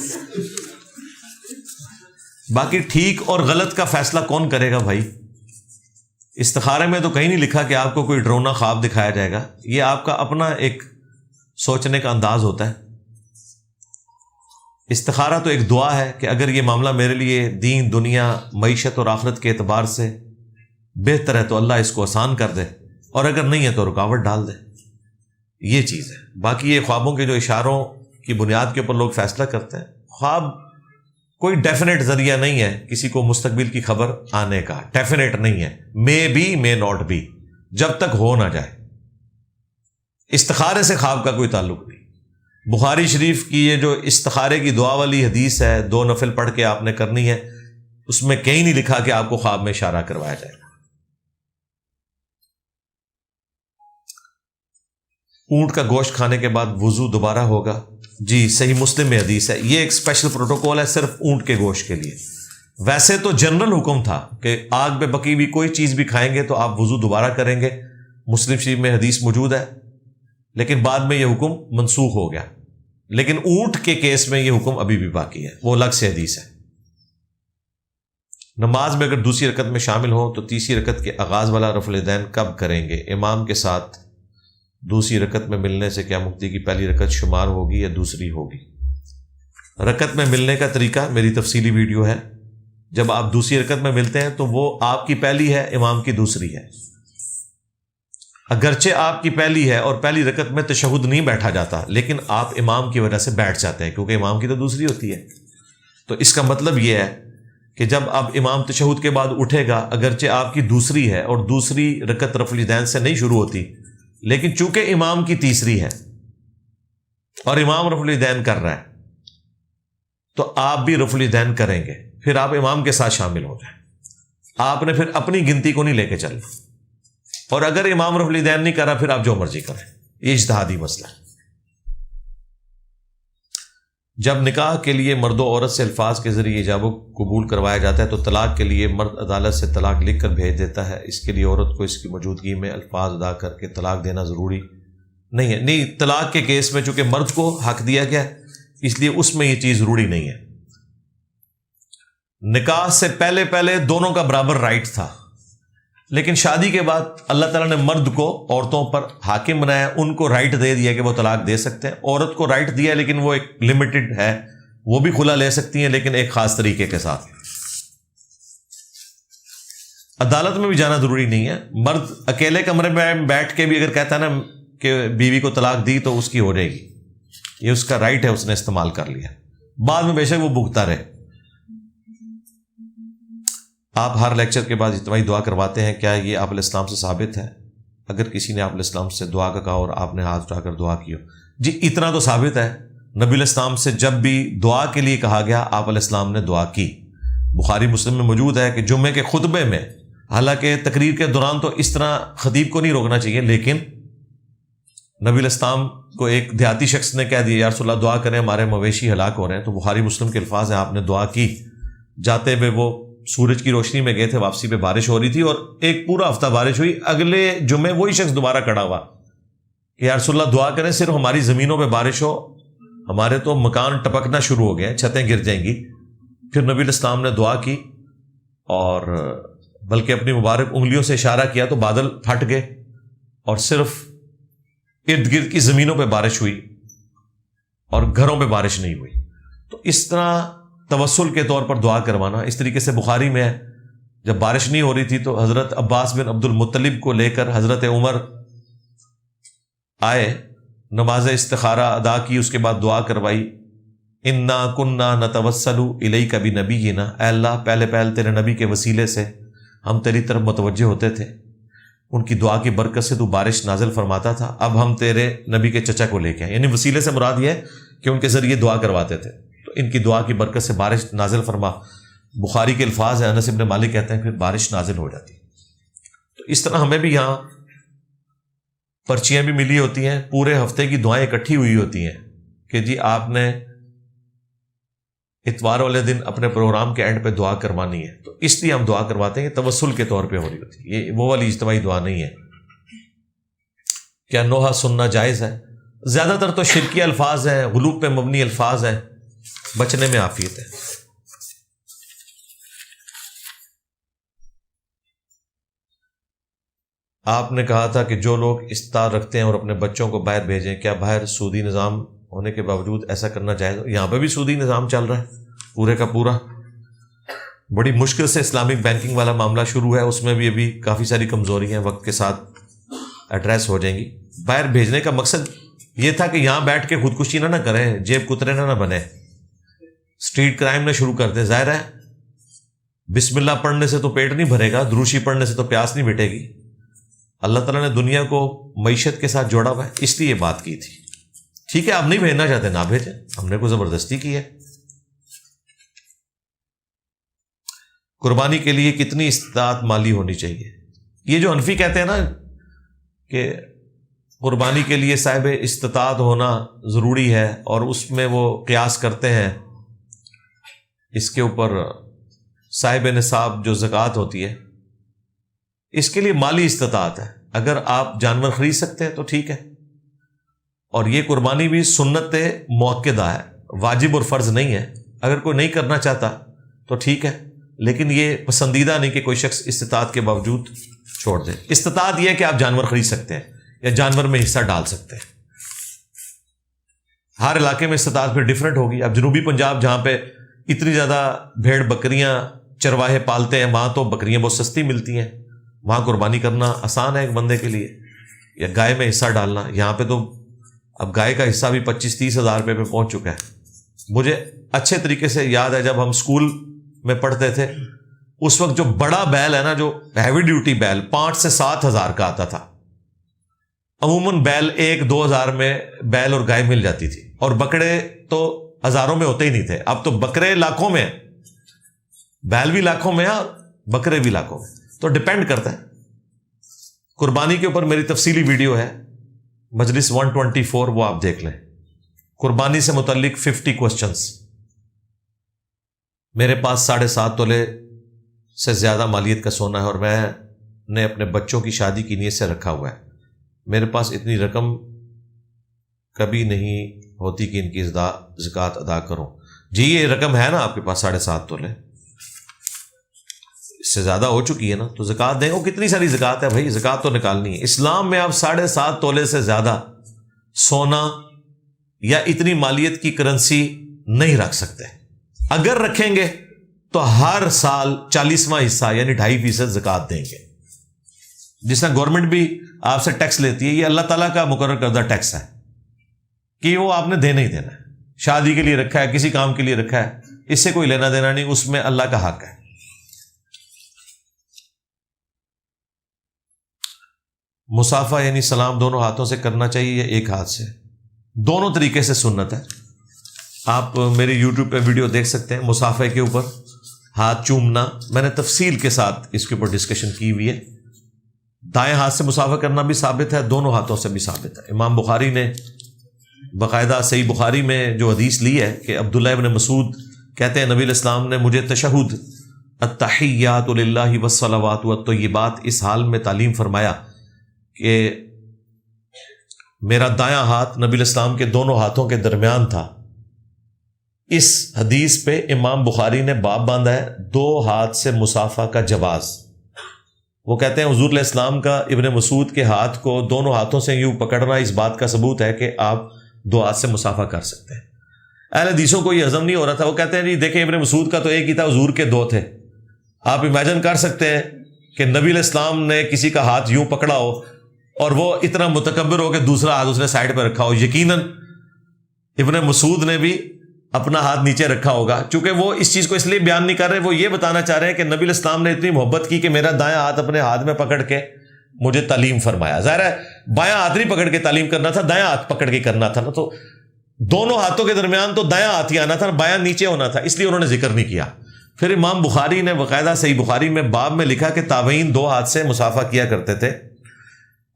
باقی ٹھیک اور غلط کا فیصلہ کون کرے گا بھائی؟ استخارے میں تو کہیں نہیں لکھا کہ آپ کو کوئی ڈرونا خواب دکھایا جائے گا، یہ آپ کا اپنا ایک سوچنے کا انداز ہوتا ہے۔ استخارہ تو ایک دعا ہے کہ اگر یہ معاملہ میرے لیے دین، دنیا، معیشت اور آخرت کے اعتبار سے بہتر ہے تو اللہ اس کو آسان کر دے، اور اگر نہیں ہے تو رکاوٹ ڈال دے، یہ چیز ہے۔ باقی یہ خوابوں کے جو اشاروں کی بنیاد کے اوپر لوگ فیصلہ کرتے ہیں، خواب کوئی ڈیفینیٹ ذریعہ نہیں ہے کسی کو مستقبل کی خبر آنے کا، ڈیفینیٹ نہیں ہے، may be may not be, جب تک ہو نہ جائے۔ استخارے سے خواب کا کوئی تعلق نہیں۔ بخاری شریف کی یہ جو استخارے کی دعا والی حدیث ہے، 2 نفل پڑھ کے آپ نے کرنی ہے، اس میں کہیں نہیں لکھا کہ آپ کو خواب میں اشارہ کروایا جائے گا۔ اونٹ کا گوشت کھانے کے بعد وضو دوبارہ ہوگا؟ جی، صحیح مسلم میں حدیث ہے، یہ ایک اسپیشل پروٹوکول ہے صرف اونٹ کے گوشت کے لیے۔ ویسے تو جنرل حکم تھا کہ آگ پہ پکی ہوئی کوئی چیز بھی کھائیں گے تو آپ وضو دوبارہ کریں گے، مسلم شریف میں حدیث موجود ہے، لیکن بعد میں یہ حکم منسوخ ہو گیا۔ لیکن اونٹ کے کیس میں یہ حکم ابھی بھی باقی ہے، وہ الگ سے حدیث ہے۔ نماز میں اگر دوسری رکعت میں شامل ہو تو تیسری رکعت کے آغاز والا رفع الیدین کب کریں گے؟ امام کے ساتھ دوسری رکعت میں ملنے سے کیا مفتی کی پہلی رکعت شمار ہوگی یا دوسری ہوگی؟ رکعت میں ملنے کا طریقہ میری تفصیلی ویڈیو ہے، جب آپ دوسری رکعت میں ملتے ہیں تو وہ آپ کی پہلی ہے، امام کی دوسری ہے۔ اگرچہ آپ کی پہلی ہے اور پہلی رکعت میں تشہد نہیں بیٹھا جاتا، لیکن آپ امام کی وجہ سے بیٹھ جاتے ہیں کیونکہ امام کی تو دوسری ہوتی ہے۔ تو اس کا مطلب یہ ہے کہ جب اب امام تشہد کے بعد اٹھے گا، اگرچہ آپ کی دوسری ہے اور دوسری رکعت رفع الیدین سے نہیں شروع ہوتی، لیکن چونکہ امام کی تیسری ہے اور امام رفع الیدین کر رہا ہے تو آپ بھی رفع الیدین کریں گے، پھر آپ امام کے ساتھ شامل ہو جائیں۔ آپ نے پھر اپنی گنتی کو نہیں لے کے چلنا، اور اگر امام رفع الیدین نہیں کرا پھر آپ جو مرضی کریں، یہ اجتہادی مسئلہ ہے۔ جب نکاح کے لیے مرد و عورت سے الفاظ کے ذریعے ایجاب و قبول کروایا جاتا ہے تو طلاق کے لیے مرد عدالت سے طلاق لکھ کر بھیج دیتا ہے، اس کے لیے عورت کو اس کی موجودگی میں الفاظ ادا کر کے طلاق دینا ضروری نہیں ہے؟ نہیں، طلاق کے کیس میں چونکہ مرد کو حق دیا گیا ہے اس لیے اس میں یہ چیز ضروری نہیں ہے۔ نکاح سے پہلے دونوں کا برابر رائٹ تھا، لیکن شادی کے بعد اللہ تعالیٰ نے مرد کو عورتوں پر حاکم بنایا، ان کو رائٹ دے دیا کہ وہ طلاق دے سکتے ہیں۔ عورت کو رائٹ دیا لیکن وہ ایک لمیٹڈ ہے، وہ بھی خلا لے سکتی ہیں لیکن ایک خاص طریقے کے ساتھ۔ عدالت میں بھی جانا ضروری نہیں ہے، مرد اکیلے کمرے میں بیٹھ کے بھی اگر کہتا ہے نا کہ بیوی کو طلاق دی تو اس کی ہو جائے گی، یہ اس کا رائٹ ہے، اس نے استعمال کر لیا، بعد میں بے شک وہ بھگتا رہے۔ آپ ہر لیکچر کے بعد اجتماعی دعا کرواتے ہیں، کیا یہ آپ علیہ السلام سے ثابت ہے؟ اگر کسی نے آپ علیہ السلام سے دعا کا کہا اور آپ نے ہاتھ اٹھا کر دعا کی ہو، جی اتنا تو ثابت ہے، نبی علیہ السلام سے جب بھی دعا کے لیے کہا گیا آپ علیہ السلام نے دعا کی۔ بخاری مسلم میں موجود ہے کہ جمعے کے خطبے میں، حالانکہ تقریر کے دوران تو اس طرح خطیب کو نہیں روکنا چاہیے، لیکن نبی علیہ السلام کو ایک دیہاتی شخص نے کہہ دیا یا رسول اللہ دعا کریں ہمارے مویشی ہلاک ہو رہے ہیں، تو بخاری مسلم کے الفاظ ہیں آپ نے دعا کی۔ جاتے ہوئے وہ سورج کی روشنی میں گئے تھے، واپسی پہ بارش ہو رہی تھی اور ایک پورا ہفتہ بارش ہوئی۔ اگلے جمعے وہی شخص دوبارہ کھڑا ہوا کہ یا رسول اللہ دعا کریں صرف ہماری زمینوں پہ بارش ہو، ہمارے تو مکان ٹپکنا شروع ہو گئے، چھتیں گر جائیں گی۔ پھر نبی علیہ السلام نے دعا کی اور بلکہ اپنی مبارک انگلیوں سے اشارہ کیا تو بادل پھٹ گئے اور صرف ارد گرد کی زمینوں پہ بارش ہوئی اور گھروں پہ بارش نہیں ہوئی۔ تو اس طرح توسل کے طور پر دعا کروانا، اس طریقے سے بخاری میں ہے جب بارش نہیں ہو رہی تھی تو حضرت عباس بن عبد المطلب کو لے کر حضرت عمر آئے, نماز استخارہ ادا کی, اس کے بعد دعا کروائی, انا کننا نتوسل الیک بنبینا, اے اللہ پہلے تیرے نبی کے وسیلے سے ہم تیری طرف متوجہ ہوتے تھے, ان کی دعا کی برکت سے تو بارش نازل فرماتا تھا, اب ہم تیرے نبی کے چچا کو لے کے آئے. یعنی وسیلے سے مراد یہ ہے کہ ان کے ذریعے دعا کرواتے تھے, تو ان کی دعا کی برکت سے بارش نازل فرما. بخاری کے الفاظ ہیں, انس بن مالک کہتے ہیں پھر بارش نازل ہو جاتی. تو اس طرح ہمیں بھی یہاں پرچیاں بھی ملی ہوتی ہیں, پورے ہفتے کی دعائیں اکٹھی ہوئی ہوتی ہیں کہ جی آپ نے اتوار والے دن اپنے پروگرام کے اینڈ پہ دعا کروانی ہے, تو اس لیے ہم دعا کرواتے ہیں, توسل کے طور پہ ہو رہی ہوتی ہے. یہ وہ والی اجتماعی دعا نہیں ہے. کیا نوحہ سننا جائز ہے؟ زیادہ تر تو شرکی الفاظ ہیں, غلو پہ مبنی الفاظ ہیں, بچنے میں عافیت ہے. آپ نے کہا تھا کہ جو لوگ استار رکھتے ہیں اور اپنے بچوں کو باہر بھیجیں, کیا باہر سودی نظام ہونے کے باوجود ایسا کرنا جائز؟ یہاں پہ بھی سودی نظام چل رہا ہے پورے کا پورا. بڑی مشکل سے اسلامک بینکنگ والا معاملہ شروع ہے, اس میں بھی ابھی کافی ساری کمزوریاں وقت کے ساتھ ایڈریس ہو جائیں گی. باہر بھیجنے کا مقصد یہ تھا کہ یہاں بیٹھ کے خودکشی نہ کریں, جیب کترے نہ بنے, اسٹریٹ کرائم نہ شروع کر دیں. ظاہر ہے بسم اللہ پڑھنے سے تو پیٹ نہیں بھرے گا, دروشی پڑھنے سے تو پیاس نہیں مٹے گی. اللہ تعالیٰ نے دنیا کو معیشت کے ساتھ جوڑا ہوا ہے, اس لیے یہ بات کی تھی. ٹھیک ہے, آپ نہیں بھیجنا چاہتے نہ بھیجیں, ہم نے کوئی زبردستی کی ہے. قربانی کے لیے کتنی استطاعت مالی ہونی چاہیے؟ یہ جو حنفی کہتے ہیں نا کہ قربانی کے لیے صاحب استطاعت ہونا ضروری ہے, اور اس میں وہ قیاس کرتے ہیں اس کے اوپر صاحب نصاب جو زکوٰۃ ہوتی ہے, اس کے لیے مالی استطاعت ہے. اگر آپ جانور خرید سکتے ہیں تو ٹھیک ہے, اور یہ قربانی بھی سنت مؤکدہ ہے, واجب اور فرض نہیں ہے. اگر کوئی نہیں کرنا چاہتا تو ٹھیک ہے, لیکن یہ پسندیدہ نہیں کہ کوئی شخص استطاعت کے باوجود چھوڑ دے. استطاعت یہ ہے کہ آپ جانور خرید سکتے ہیں یا جانور میں حصہ ڈال سکتے ہیں. ہر علاقے میں استطاعت پھر ڈفرینٹ ہوگی. اب جنوبی پنجاب جہاں پہ اتنی زیادہ بھیڑ بکریاں چرواہے پالتے ہیں, وہاں تو بکریاں بہت سستی ملتی ہیں, وہاں قربانی کرنا آسان ہے ایک بندے کے لیے, یا گائے میں حصہ ڈالنا. یہاں پہ تو اب گائے کا حصہ بھی 25-30 ہزار روپے پہ پہنچ چکا ہے. مجھے اچھے طریقے سے یاد ہے جب ہم اسکول میں پڑھتے تھے, اس وقت جو بڑا بیل ہے نا, جو ہیوی ڈیوٹی بیل 5 سے 7 ہزار کا آتا تھا. عموماً بیل 1-2 ہزار میں بیل اور گائے مل جاتی تھی, اور بکرے تو ہزاروں میں ہوتے ہی نہیں تھے. اب تو بکرے لاکھوں میں, بیل بھی لاکھوں میں اور بکرے بھی لاکھوں میں. تو ڈپینڈ کرتا ہے. قربانی کے اوپر میری تفصیلی ویڈیو ہے, مجلس 124, وہ آپ دیکھ لیں. قربانی سے متعلق 50 کوسچنز. میرے پاس 7.5 تولے سے زیادہ مالیت کا سونا ہے, اور میں نے اپنے بچوں کی شادی کی نیت سے رکھا ہوا ہے. میرے پاس اتنی رقم کبھی نہیں ہوتی کہ ان کی زکوٰۃ ادا کروں. جی یہ رقم ہے نا آپ کے پاس 7.5 تولے, اس سے زیادہ ہو چکی ہے نا, تو زکوٰۃ دیں. وہ کتنی ساری زکوٰۃ ہے بھائی, زکوٰۃ تو نکالنی ہے. اسلام میں آپ 7.5 تولے سے زیادہ سونا یا اتنی مالیت کی کرنسی نہیں رکھ سکتے. اگر رکھیں گے تو ہر سال 40واں حصہ یعنی 2.5% زکوٰۃ دیں گے. جس طرح گورنمنٹ بھی آپ سے ٹیکس لیتی ہے, یہ اللہ تعالیٰ کا مقرر کردہ ٹیکس ہے کہ وہ آپ نے دینا ہی دینا ہے. شادی کے لیے رکھا ہے, کسی کام کے لیے رکھا ہے, اس سے کوئی لینا دینا نہیں, اس میں اللہ کا حق ہے. مصافحہ یعنی سلام دونوں ہاتھوں سے کرنا چاہیے یا ایک ہاتھ سے؟ دونوں طریقے سے سنت ہے. آپ میرے یوٹیوب پہ ویڈیو دیکھ سکتے ہیں مصافحہ کے اوپر ہاتھ چومنا, میں نے تفصیل کے ساتھ اس کے اوپر ڈسکشن کی ہوئی ہے. دائیں ہاتھ سے مصافحہ کرنا بھی ثابت ہے, دونوں ہاتھوں سے بھی ثابت ہے. امام بخاری نے باقاعدہ صحیح بخاری میں جو حدیث لی ہے کہ عبداللہ ابن مسعود کہتے ہیں نبی علیہ السلام نے مجھے تشہد التحیات للہ والصلوات والطیبات اس حال میں تعلیم فرمایا کہ میرا دایاں ہاتھ نبی علیہ السلام کے دونوں ہاتھوں کے درمیان تھا. اس حدیث پہ امام بخاری نے باب باندھا ہے 2 ہاتھ سے مصافحہ کا جواز. وہ کہتے ہیں حضور علیہ السلام کا ابن مسعود کے ہاتھ کو دونوں ہاتھوں سے یوں پکڑنا اس بات کا ثبوت ہے کہ آپ 2 ہاتھ سے مصافحہ کر سکتے ہیں. اہل حدیثوں کو یہ ہضم نہیں ہو رہا تھا. وہ کہتے ہیں جی دیکھیں ابن مسعود کا تو ایک ہی تھا, حضور کے 2 تھے. آپ امیجن کر سکتے ہیں کہ نبی علیہ السلام نے کسی کا ہاتھ یوں پکڑا ہو اور وہ اتنا متکبر ہو کہ دوسرا ہاتھ اس نے سائڈ پہ رکھا ہو. یقیناً ابن مسعود نے بھی اپنا ہاتھ نیچے رکھا ہوگا, چونکہ وہ اس چیز کو اس لیے بیان نہیں کر رہے, وہ یہ بتانا چاہ رہے ہیں کہ نبی علیہ السلام نے اتنی محبت کی کہ میرا دایاں ہاتھ اپنے ہاتھ میں پکڑ کے مجھے تعلیم فرمایا. ظاہر ہے بایاں ہاتھ نہیں پکڑ کے تعلیم کرنا تھا, دایاں ہاتھ پکڑ کے کرنا تھا نا, تو دونوں ہاتھوں کے درمیان تو دایاں ہاتھ ہی آنا تھا, بایاں نیچے ہونا تھا, اس لیے انہوں نے ذکر نہیں کیا. پھر امام بخاری نے باقاعدہ صحیح بخاری میں باب میں لکھا کہ تابعین 2 ہاتھ سے مصافحہ کیا کرتے تھے.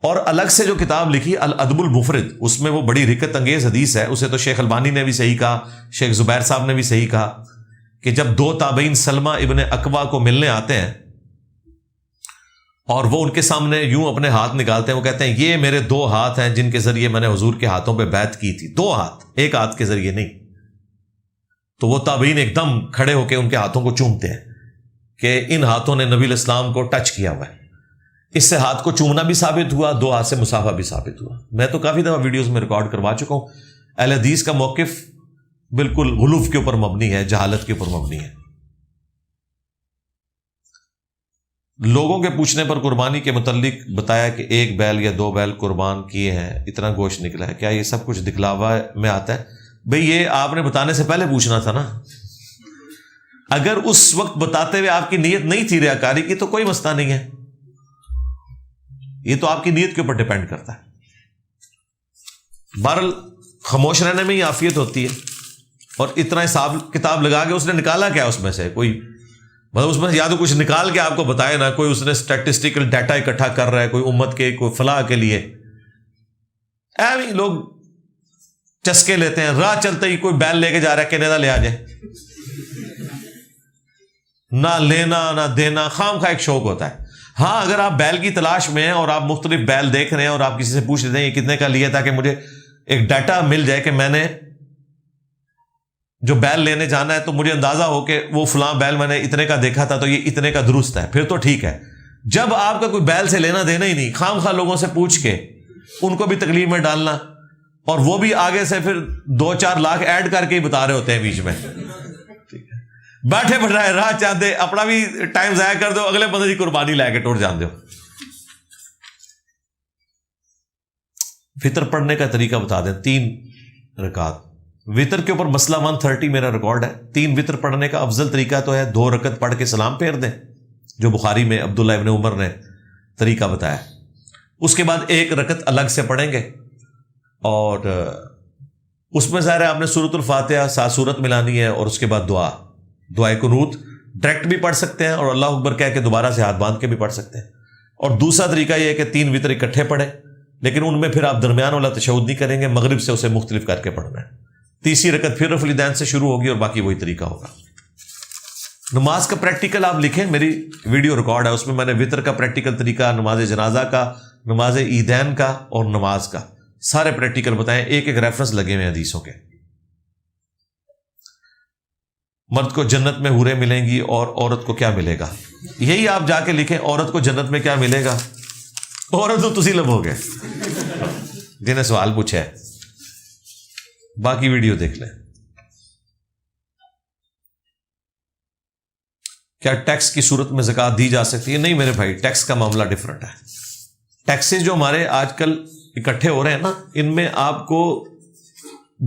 اور الگ سے جو کتاب لکھی الادب المفرد, اس میں وہ بڑی رکت انگیز حدیث ہے, اسے تو شیخ البانی نے بھی صحیح کہا, شیخ زبیر صاحب نے بھی صحیح کہا کہ جب 2 تابعین سلمہ ابن اکوا کو ملنے آتے ہیں اور وہ ان کے سامنے یوں اپنے ہاتھ نکالتے ہیں, وہ کہتے ہیں یہ میرے 2 ہاتھ ہیں جن کے ذریعے میں نے حضور کے ہاتھوں پہ بیعت کی تھی. 2 ہاتھ, ایک ہاتھ کے ذریعے نہیں. تو وہ تابعین ایک دم کھڑے ہو کے ان کے ہاتھوں کو چومتے ہیں کہ ان ہاتھوں نے نبی علیہ السلام کو ٹچ کیا ہوا ہے. اس سے ہاتھ کو چومنا بھی ثابت ہوا, 2 ہاتھ سے مصافحہ بھی ثابت ہوا. میں تو کافی دفعہ ویڈیوز میں ریکارڈ کروا چکا ہوں. اہل حدیث کا موقف بالکل غلوف کے اوپر مبنی ہے, جہالت کے اوپر مبنی ہے. لوگوں کے پوچھنے پر قربانی کے متعلق بتایا کہ 1 بیل یا 2 بیل قربان کیے ہیں, اتنا گوشت نکلا ہے, کیا یہ سب کچھ دکھلاوا میں آتا ہے؟ بھئی یہ آپ نے بتانے سے پہلے پوچھنا تھا نا. اگر اس وقت بتاتے ہوئے آپ کی نیت نہیں تھی ریاکاری کی تو کوئی مسئلہ نہیں ہے, یہ تو آپ کی نیت کے اوپر ڈیپینڈ کرتا ہے. بہرحال خاموش رہنے میں ہی عافیت ہوتی ہے. اور اتنا حساب کتاب لگا کے اس نے نکالا کیا اس میں سے, کوئی مطلب اس میں یا تو کچھ نکال کے آپ کو بتائے نا, کوئی اس نے اسٹیٹسٹیکل ڈیٹا اکٹھا کر رہا ہے کوئی امت کے کوئی فلاح کے لیے. ایویں لوگ چسکے لیتے ہیں, راہ چلتے ہی کوئی بیل لے کے جا رہا ہے کینیڈا لے آ جائے, نہ لینا نہ دینا, خام خواہ ایک شوق ہوتا ہے. ہاں اگر آپ بیل کی تلاش میں ہیں اور آپ مختلف بیل دیکھ رہے ہیں اور آپ کسی سے پوچھ لیتے ہیں یہ کتنے کا لیا, تاکہ مجھے ایک ڈیٹا مل جائے کہ میں نے جو بیل لینے جانا ہے تو مجھے اندازہ ہو کہ وہ فلاں بیل میں نے اتنے کا دیکھا تھا تو یہ اتنے کا درست ہے, پھر تو ٹھیک ہے. جب آپ کا کوئی بیل سے لینا دینا ہی نہیں, خام خواہ لوگوں سے پوچھ کے ان کو بھی تکلیف میں ڈالنا, اور وہ بھی آگے سے پھر 2-4 لاکھ ایڈ کر کے ہی بتا رہے ہوتے ہیں بیچ میں, بیٹھے بٹھائے راہ چاہتے اپنا بھی ٹائم ضائع کر دو, اگلے بندے کی قربانی لے کے ٹوٹ جان دو. فطر پڑھنے کا طریقہ بتا دیں, 3 رکعت. وطر کے اوپر مسئلہ 130 میرا ریکارڈ ہے. 3 وطر پڑھنے کا افضل طریقہ تو ہے 2 رکعت پڑھ کے سلام پھیر دیں, جو بخاری میں عبداللہ ابن عمر نے طریقہ بتایا. اس کے بعد 1 رکعت الگ سے پڑھیں گے, اور اس میں ظاہر ہے آپ نے سورۃ الفاتحہ 7 سورت ملانی ہے, اور اس کے بعد دعائے قنوت ڈائریکٹ بھی پڑھ سکتے ہیں, اور اللہ اکبر کہہ کے دوبارہ سے ہاتھ باندھ کے بھی پڑھ سکتے ہیں. اور دوسرا طریقہ یہ ہے کہ 3 وطر اکٹھے پڑھیں, لیکن ان میں پھر آپ درمیان والا تشہد نہیں کریں گے, مغرب سے اسے مختلف کر کے پڑھنا ہے. تیسری رکعت پھر رفع الیدین سے شروع ہوگی, اور باقی وہی طریقہ ہوگا. نماز کا پریکٹیکل آپ لکھیں, میری ویڈیو ریکارڈ ہے, اس میں میں نے وطر کا پریکٹیکل طریقہ, نماز جنازہ کا, نماز عیدین کا اور نماز کا سارے پریکٹیکل بتائیں, ایک ریفرنس لگے ہوئے حدیثوں کے. مرد کو جنت میں حوریں ملیں گی اور عورت کو کیا ملے گا, یہی آپ جا کے لکھیں, عورت کو جنت میں کیا ملے گا. عورت تو تسی لبو گے جنہیں سوال پوچھا ہے, باقی ویڈیو دیکھ لیں. کیا ٹیکس کی صورت میں زکوٰۃ دی جا سکتی ہے؟ نہیں میرے بھائی, ٹیکس کا معاملہ ڈفرنٹ ہے. ٹیکسز جو ہمارے آج کل اکٹھے ہو رہے ہیں نا, ان میں آپ کو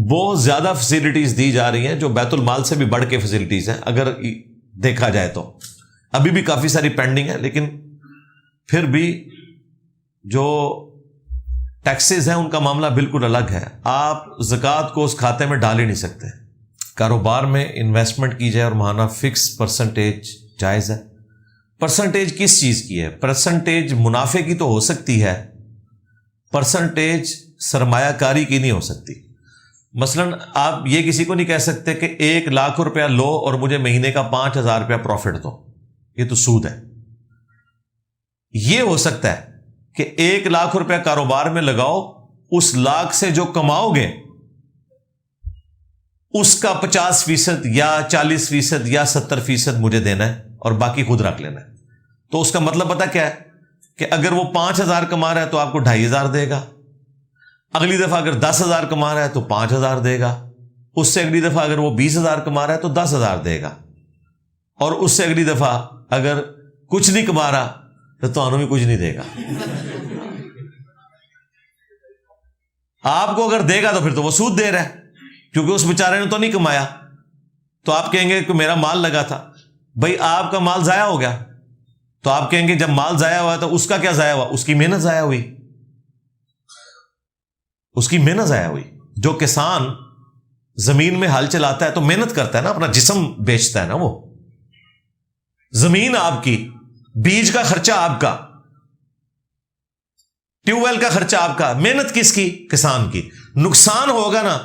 بہت زیادہ فیسلٹیز دی جا رہی ہیں جو بیت المال سے بھی بڑھ کے فیسلٹیز ہیں اگر دیکھا جائے تو. ابھی بھی کافی ساری پینڈنگ ہے, لیکن پھر بھی جو ٹیکسز ہیں ان کا معاملہ بالکل الگ ہے. آپ زکوٰۃ کو اس کھاتے میں ڈال ہی نہیں سکتے. کاروبار میں انویسٹمنٹ کی جائے اور ماہانہ فکس پرسنٹیج جائز ہے. پرسنٹیج کس چیز کی ہے؟ پرسنٹیج منافع کی تو ہو سکتی ہے, پرسنٹیج سرمایہ کاری کی نہیں ہو سکتی. مثلا آپ یہ کسی کو نہیں کہہ سکتے کہ 1 لاکھ روپیہ لو اور مجھے مہینے کا 5,000 روپیہ پروفٹ دو, یہ تو سود ہے. یہ ہو سکتا ہے کہ 1 لاکھ روپیہ کاروبار میں لگاؤ, اس لاکھ سے جو کماؤ گے اس کا 50% یا 40% یا 70% مجھے دینا ہے اور باقی خود رکھ لینا ہے. تو اس کا مطلب پتہ کیا ہے کہ اگر وہ 5,000 کما رہا ہے تو آپ کو 2,500 دے گا, اگلی دفعہ اگر 10,000 کما رہا ہے تو 5,000 دے گا, اس سے اگلی دفعہ اگر وہ 20,000 کما رہا ہے تو 10,000 دے گا, اور اس سے اگلی دفعہ اگر کچھ نہیں کما رہا تو انہوں بھی کچھ نہیں دے گا. آپ کو اگر دے گا تو پھر تو وہ سود دے رہا ہے، کیونکہ اس بیچارے نے تو نہیں کمایا. تو آپ کہیں گے کہ میرا مال لگا تھا. بھائی آپ کا مال ضائع ہو گیا تو آپ کہیں گے جب مال ضائع ہوا تو اس کا کیا ضائع ہوا؟ اس کی محنت ضائع ہوئی. اس کی محنت ضائع ہوئی. جو کسان زمین میں ہل چلاتا ہے تو محنت کرتا ہے نا، اپنا جسم بیچتا ہے نا. وہ زمین آپ کی، بیج کا خرچہ آپ کا، ٹیوب ویل کا خرچہ آپ کا، محنت کس کی؟ کسان کی. نقصان ہوگا نا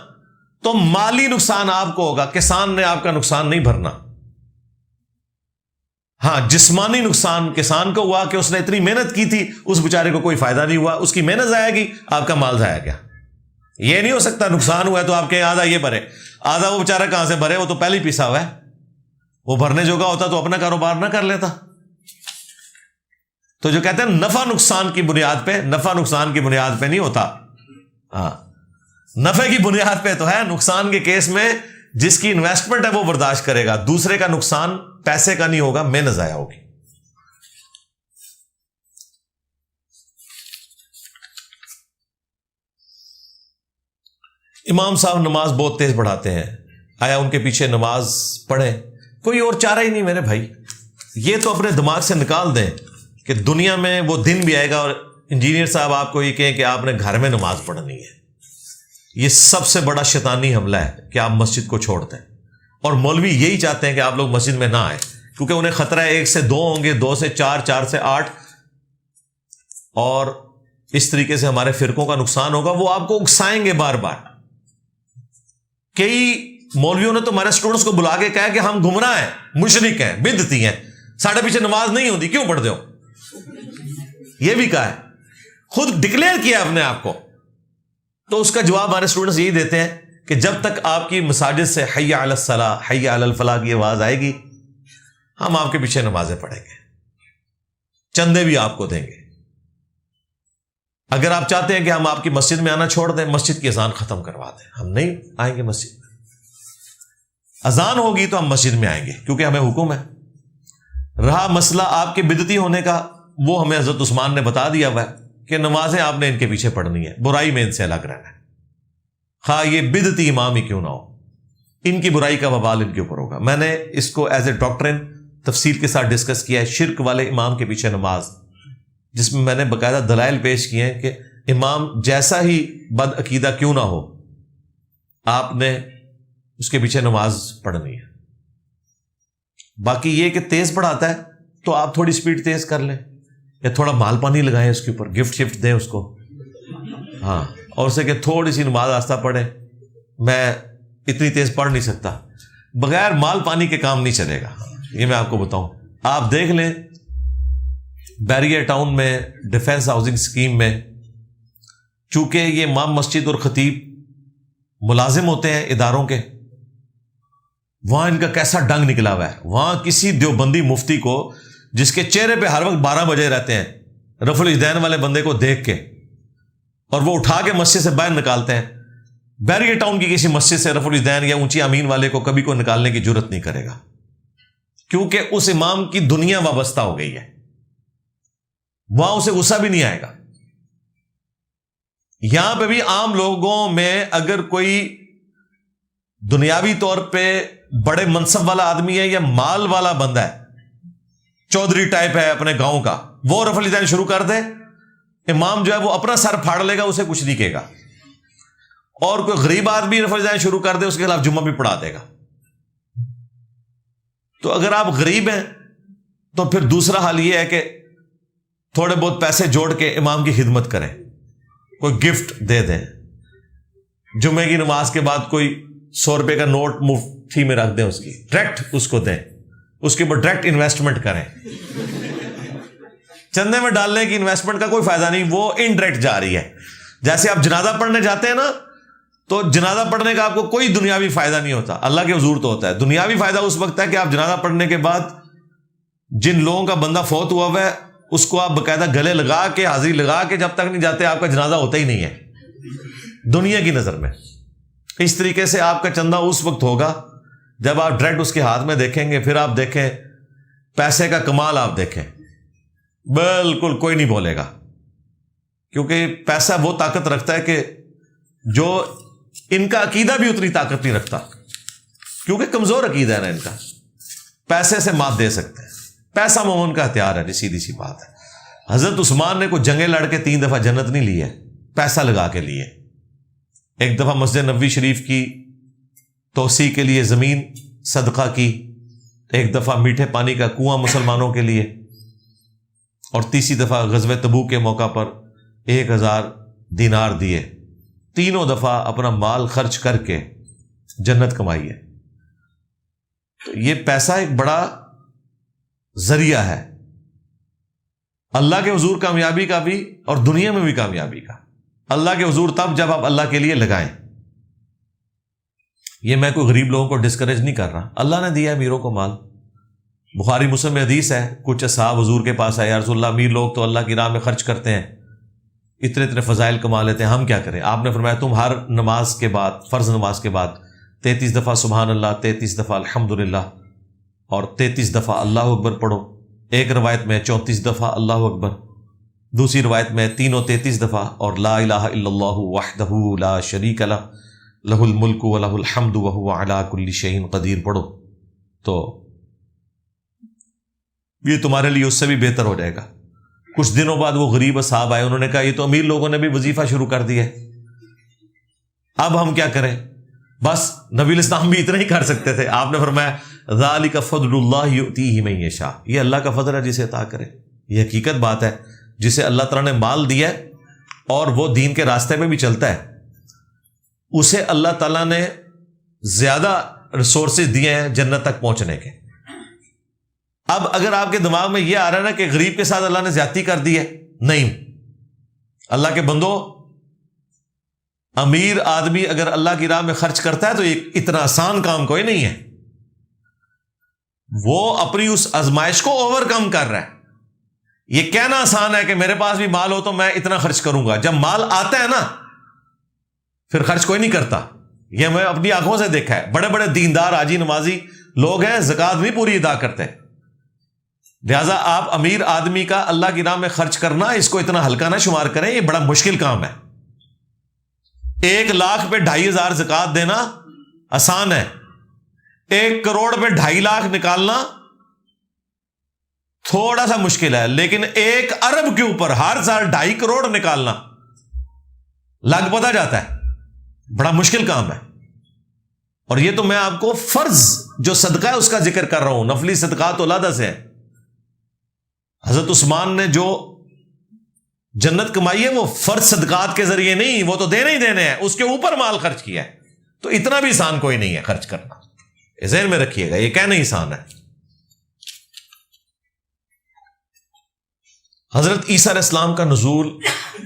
تو مالی نقصان آپ کو ہوگا، کسان نے آپ کا نقصان نہیں بھرنا. ہاں جسمانی نقصان کسان کو ہوا کہ اس نے اتنی محنت کی تھی، اس بیچارے کو کوئی فائدہ نہیں ہوا، اس کی محنت ضائع گئی، آپ کا مال ضائع گیا. یہ نہیں ہو سکتا نقصان ہوا ہے تو آپ کہیں آدھا یہ بھرے، آدھا وہ بیچارہ کہاں سے بھرے، وہ تو پہلے ہی پیسا ہوا ہے. وہ بھرنے جوگا ہوتا تو اپنا کاروبار نہ کر لیتا. تو جو کہتے ہیں نفع نقصان کی بنیاد پہ، نفع نقصان کی بنیاد پہ نہیں ہوتا. ہاں نفع کی بنیاد پہ تو ہے. نقصان کے کیس میں جس کی انویسٹمنٹ ہے وہ برداشت کرے گا، دوسرے کا نقصان پیسے کا نہیں ہوگا، محنت ضائع ہوگی. امام صاحب نماز بہت تیز پڑھاتے ہیں، آیا ان کے پیچھے نماز پڑھیں؟ کوئی اور چارہ ہی نہیں میرے بھائی. یہ تو اپنے دماغ سے نکال دیں کہ دنیا میں وہ دن بھی آئے گا اور انجینئر صاحب آپ کو یہ کہیں کہ آپ نے گھر میں نماز پڑھنی ہے. یہ سب سے بڑا شیطانی حملہ ہے کہ آپ مسجد کو چھوڑ دیں. اور مولوی یہی چاہتے ہیں کہ آپ لوگ مسجد میں نہ آئیں، کیونکہ انہیں خطرہ ہے 1 سے 2 ہوں گے، 2 سے 4، 4 سے 8، اور اس طریقے سے ہمارے فرقوں کا نقصان ہوگا. وہ آپ کو اکسائیں گے بار بار. کئی مولویوں نے تو ہمارے اسٹوڈنٹس کو بلا کے کہا کہ ہم گمراہ ہیں، مشرک ہیں، بدعتی ہیں، ساڑھے پیچھے نماز نہیں ہوتی، کیوں پڑھتے ہو؟ یہ بھی کہا ہے، خود ڈکلیئر کیا اپنے آپ کو. تو اس کا جواب ہمارے اسٹوڈنٹس یہی دیتے ہیں کہ جب تک آپ کی مساجد سے حی علی الصلاۃ، حی علی الفلاح کی آواز آئے گی، ہم آپ کے پیچھے نمازیں پڑھیں گے، چندے بھی آپ کو دیں گے. اگر آپ چاہتے ہیں کہ ہم آپ کی مسجد میں آنا چھوڑ دیں، مسجد کی اذان ختم کروا دیں، ہم نہیں آئیں گے مسجد میں. اذان ہوگی تو ہم مسجد میں آئیں گے، کیونکہ ہمیں حکم ہے. رہا مسئلہ آپ کے بدعتی ہونے کا، وہ ہمیں حضرت عثمان نے بتا دیا ہوا ہے کہ نمازیں آپ نے ان کے پیچھے پڑھنی ہے، برائی میں ان سے الگ رہنا ہے. ہاں یہ بدعتی امام ہی کیوں نہ ہو، ان کی برائی کا وبال ان کے اوپر ہوگا. میں نے اس کو ایز اے ڈاکٹرن تفصیل کے ساتھ ڈسکس کیا ہے، شرک والے امام کے پیچھے نماز، جس میں میں نے باقاعدہ دلائل پیش کیے ہیں کہ امام جیسا ہی بد عقیدہ کیوں نہ ہو، آپ نے اس کے پیچھے نماز پڑھنی ہے. باقی یہ کہ تیز پڑھاتا ہے تو آپ تھوڑی سپیڈ تیز کر لیں، یا تھوڑا مال پانی لگائیں اس کے اوپر، گفٹ شفٹ دیں اس کو. ہاں اور اسے کہ تھوڑی سی نماز آہستہ پڑھے، میں اتنی تیز پڑھ نہیں سکتا. بغیر مال پانی کے کام نہیں چلے گا، یہ میں آپ کو بتاؤں. آپ دیکھ لیں بیریئر ٹاؤن میں ڈیفینس ہاؤسنگ اسکیم میں، چونکہ یہ امام مسجد اور خطیب ملازم ہوتے ہیں اداروں کے، وہاں ان کا کیسا ڈنگ نکلا ہوا ہے. وہاں کسی دیوبندی مفتی کو جس کے چہرے پہ ہر وقت 12 بجے رہتے ہیں، رفع الاجدین والے بندے کو دیکھ کے، اور وہ اٹھا کے مسجد سے باہر نکالتے ہیں. بیریئر ٹاؤن کی کسی مسجد سے رفع الاجدین یا اونچی امین والے کو کبھی کوئی نکالنے کی جرت نہیں کرے گا، کیونکہ اس امام کی دنیا وابستہ ہو گئی ہے. وہاں اسے غصہ بھی نہیں آئے گا. یہاں پہ بھی عام لوگوں میں اگر کوئی دنیاوی طور پہ بڑے منصب والا آدمی ہے یا مال والا بندہ ہے، چودھری ٹائپ ہے اپنے گاؤں کا، وہ رفع الاجدین شروع کر دے، امام جو ہے وہ اپنا سر پھاڑ لے گا، اسے کچھ نہیں کہے گا. اور کوئی غریب آدمی رفع الاجدین شروع کر دے، اس کے خلاف جمعہ بھی پڑھا دے گا. تو اگر آپ غریب ہیں تو پھر دوسرا حال یہ ہے کہ تھوڑے بہت پیسے جوڑ کے امام کی خدمت کریں، کوئی گفٹ دے دیں. جمعے کی نماز کے بعد کوئی 100 روپے کا نوٹ مٹھی میں رکھ دیں، اس کی ڈائریکٹ اس کو دیں، اس کے اوپر ڈائریکٹ انویسٹمنٹ کریں. چندے میں ڈالنے کی انویسٹمنٹ کا کوئی فائدہ نہیں، وہ انڈائریکٹ جا رہی ہے. جیسے آپ جنازہ پڑھنے جاتے ہیں نا، تو جنازہ پڑھنے کا آپ کو کوئی دنیاوی فائدہ نہیں ہوتا، اللہ کے حضور تو ہوتا ہے. دنیاوی فائدہ اس وقت ہے کہ آپ جنازہ پڑھنے کے بعد جن لوگوں کا بندہ فوت ہوا ہوا ہے اس کو آپ باقاعدہ گلے لگا کے، حاضری لگا کے جب تک نہیں جاتے آپ کا جنازہ ہوتا ہی نہیں ہے دنیا کی نظر میں. اس طریقے سے آپ کا چندہ اس وقت ہوگا جب آپ ڈائریکٹ اس کے ہاتھ میں دیکھیں گے. پھر آپ دیکھیں پیسے کا کمال، آپ دیکھیں بالکل کوئی نہیں بولے گا، کیونکہ پیسہ وہ طاقت رکھتا ہے کہ جو ان کا عقیدہ بھی اتنی طاقت نہیں رکھتا، کیونکہ کمزور عقیدہ ہے نا ان کا، پیسے سے مات دے سکتے ہیں، پیسہ مومن کا ہتھیار ہے، سیدھی سی بات ہے۔ حضرت عثمان نے کوئی جنگیں لڑ کے 3 دفعہ جنت نہیں لی ہے، پیسہ لگا کے لیے۔ ایک دفعہ مسجد نبوی شریف کی توسیع کے لیے زمین صدقہ کی، ایک دفعہ میٹھے پانی کا کنواں مسلمانوں کے لیے، اور تیسری دفعہ غزوہ تبوک کے موقع پر 1000 دینار دیے۔ تینوں دفعہ اپنا مال خرچ کر کے جنت کمائی ہے۔ تو یہ پیسہ ایک بڑا ذریعہ ہے اللہ کے حضور کامیابی کا بھی اور دنیا میں بھی کامیابی کا۔ اللہ کے حضور تب جب آپ اللہ کے لیے لگائیں۔ یہ میں کوئی غریب لوگوں کو ڈسکریج نہیں کر رہا، اللہ نے دیا ہے امیروں کو مال۔ بخاری مسلم میں حدیث ہے، کچھ اصحاب حضور کے پاس آئے، یا رسول اللہ امیر لوگ تو اللہ کی راہ میں خرچ کرتے ہیں، اتنے اتنے فضائل کما لیتے ہیں، ہم کیا کریں؟ آپ نے فرمایا تم ہر نماز کے بعد، فرض نماز کے بعد 33 دفعہ سبحان اللہ، 33 دفعہ الحمدللہ اور 33 دفعہ اللہ اکبر پڑھو۔ ایک روایت میں 34 دفعہ اللہ اکبر، دوسری روایت میں تینوں 33 دفعہ، اور لا الہ الا اللہ وحدہ لا شریک لہ لہ الملک ولہ الحمد وہو علی کل شیء قدیر پڑھو، تو یہ تمہارے لیے اس سے بھی بہتر ہو جائے گا۔ کچھ دنوں بعد وہ غریب اصحاب آئے، انہوں نے کہا یہ تو امیر لوگوں نے بھی وظیفہ شروع کر دیا ہے، اب ہم کیا کریں؟ بس نبی الاسلام بھی اتنا ہی کر سکتے تھے۔ آپ نے فرمایا ذالک فضل اللہ یؤتیہ من یشاء، یہ اللہ کا فضل ہے جسے عطا کرے۔ یہ حقیقت بات ہے، جسے اللہ تعالیٰ نے مال دیا ہے اور وہ دین کے راستے میں بھی چلتا ہے، اسے اللہ تعالیٰ نے زیادہ ریسورسز دیے ہیں جنت تک پہنچنے کے۔ اب اگر آپ کے دماغ میں یہ آ رہا ہے نا کہ غریب کے ساتھ اللہ نے زیادتی کر دی ہے، نہیں، اللہ کے بندو، امیر آدمی اگر اللہ کی راہ میں خرچ کرتا ہے تو یہ اتنا آسان کام کوئی نہیں ہے، وہ اپنی اس آزمائش کو اوور کم کر رہا ہے۔ یہ کہنا آسان ہے کہ میرے پاس بھی مال ہو تو میں اتنا خرچ کروں گا، جب مال آتا ہے نا پھر خرچ کوئی نہیں کرتا۔ یہ میں اپنی آنکھوں سے دیکھا ہے، بڑے بڑے دیندار حاجی نمازی لوگ ہیں، زکوٰۃ نہیں پوری ادا کرتے۔ لہذا آپ امیر آدمی کا اللہ کی راہ میں خرچ کرنا، اس کو اتنا ہلکا نہ شمار کریں، یہ بڑا مشکل کام ہے۔ 1 لاکھ پہ 2500 زکوٰۃ دینا آسان ہے، 1 کروڑ پہ 2.5 لاکھ نکالنا تھوڑا سا مشکل ہے، لیکن 1 ارب کے اوپر ہر سال 2.5 کروڑ نکالنا لگ پتہ جاتا ہے، بڑا مشکل کام ہے۔ اور یہ تو میں آپ کو فرض جو صدقہ ہے اس کا ذکر کر رہا ہوں، نفلی صدقات علیحدہ سے ہے۔ حضرت عثمان نے جو جنت کمائی ہے وہ فرض صدقات کے ذریعے نہیں، وہ تو دینے ہی دینے ہیں، اس کے اوپر مال خرچ کیا ہے، تو اتنا بھی آسان کوئی نہیں ہے خرچ کرنا، ذہن میں رکھیے گا، یہ کہنا ہی آسان ہے۔ حضرت عیسیٰ علیہ السلام کا نزول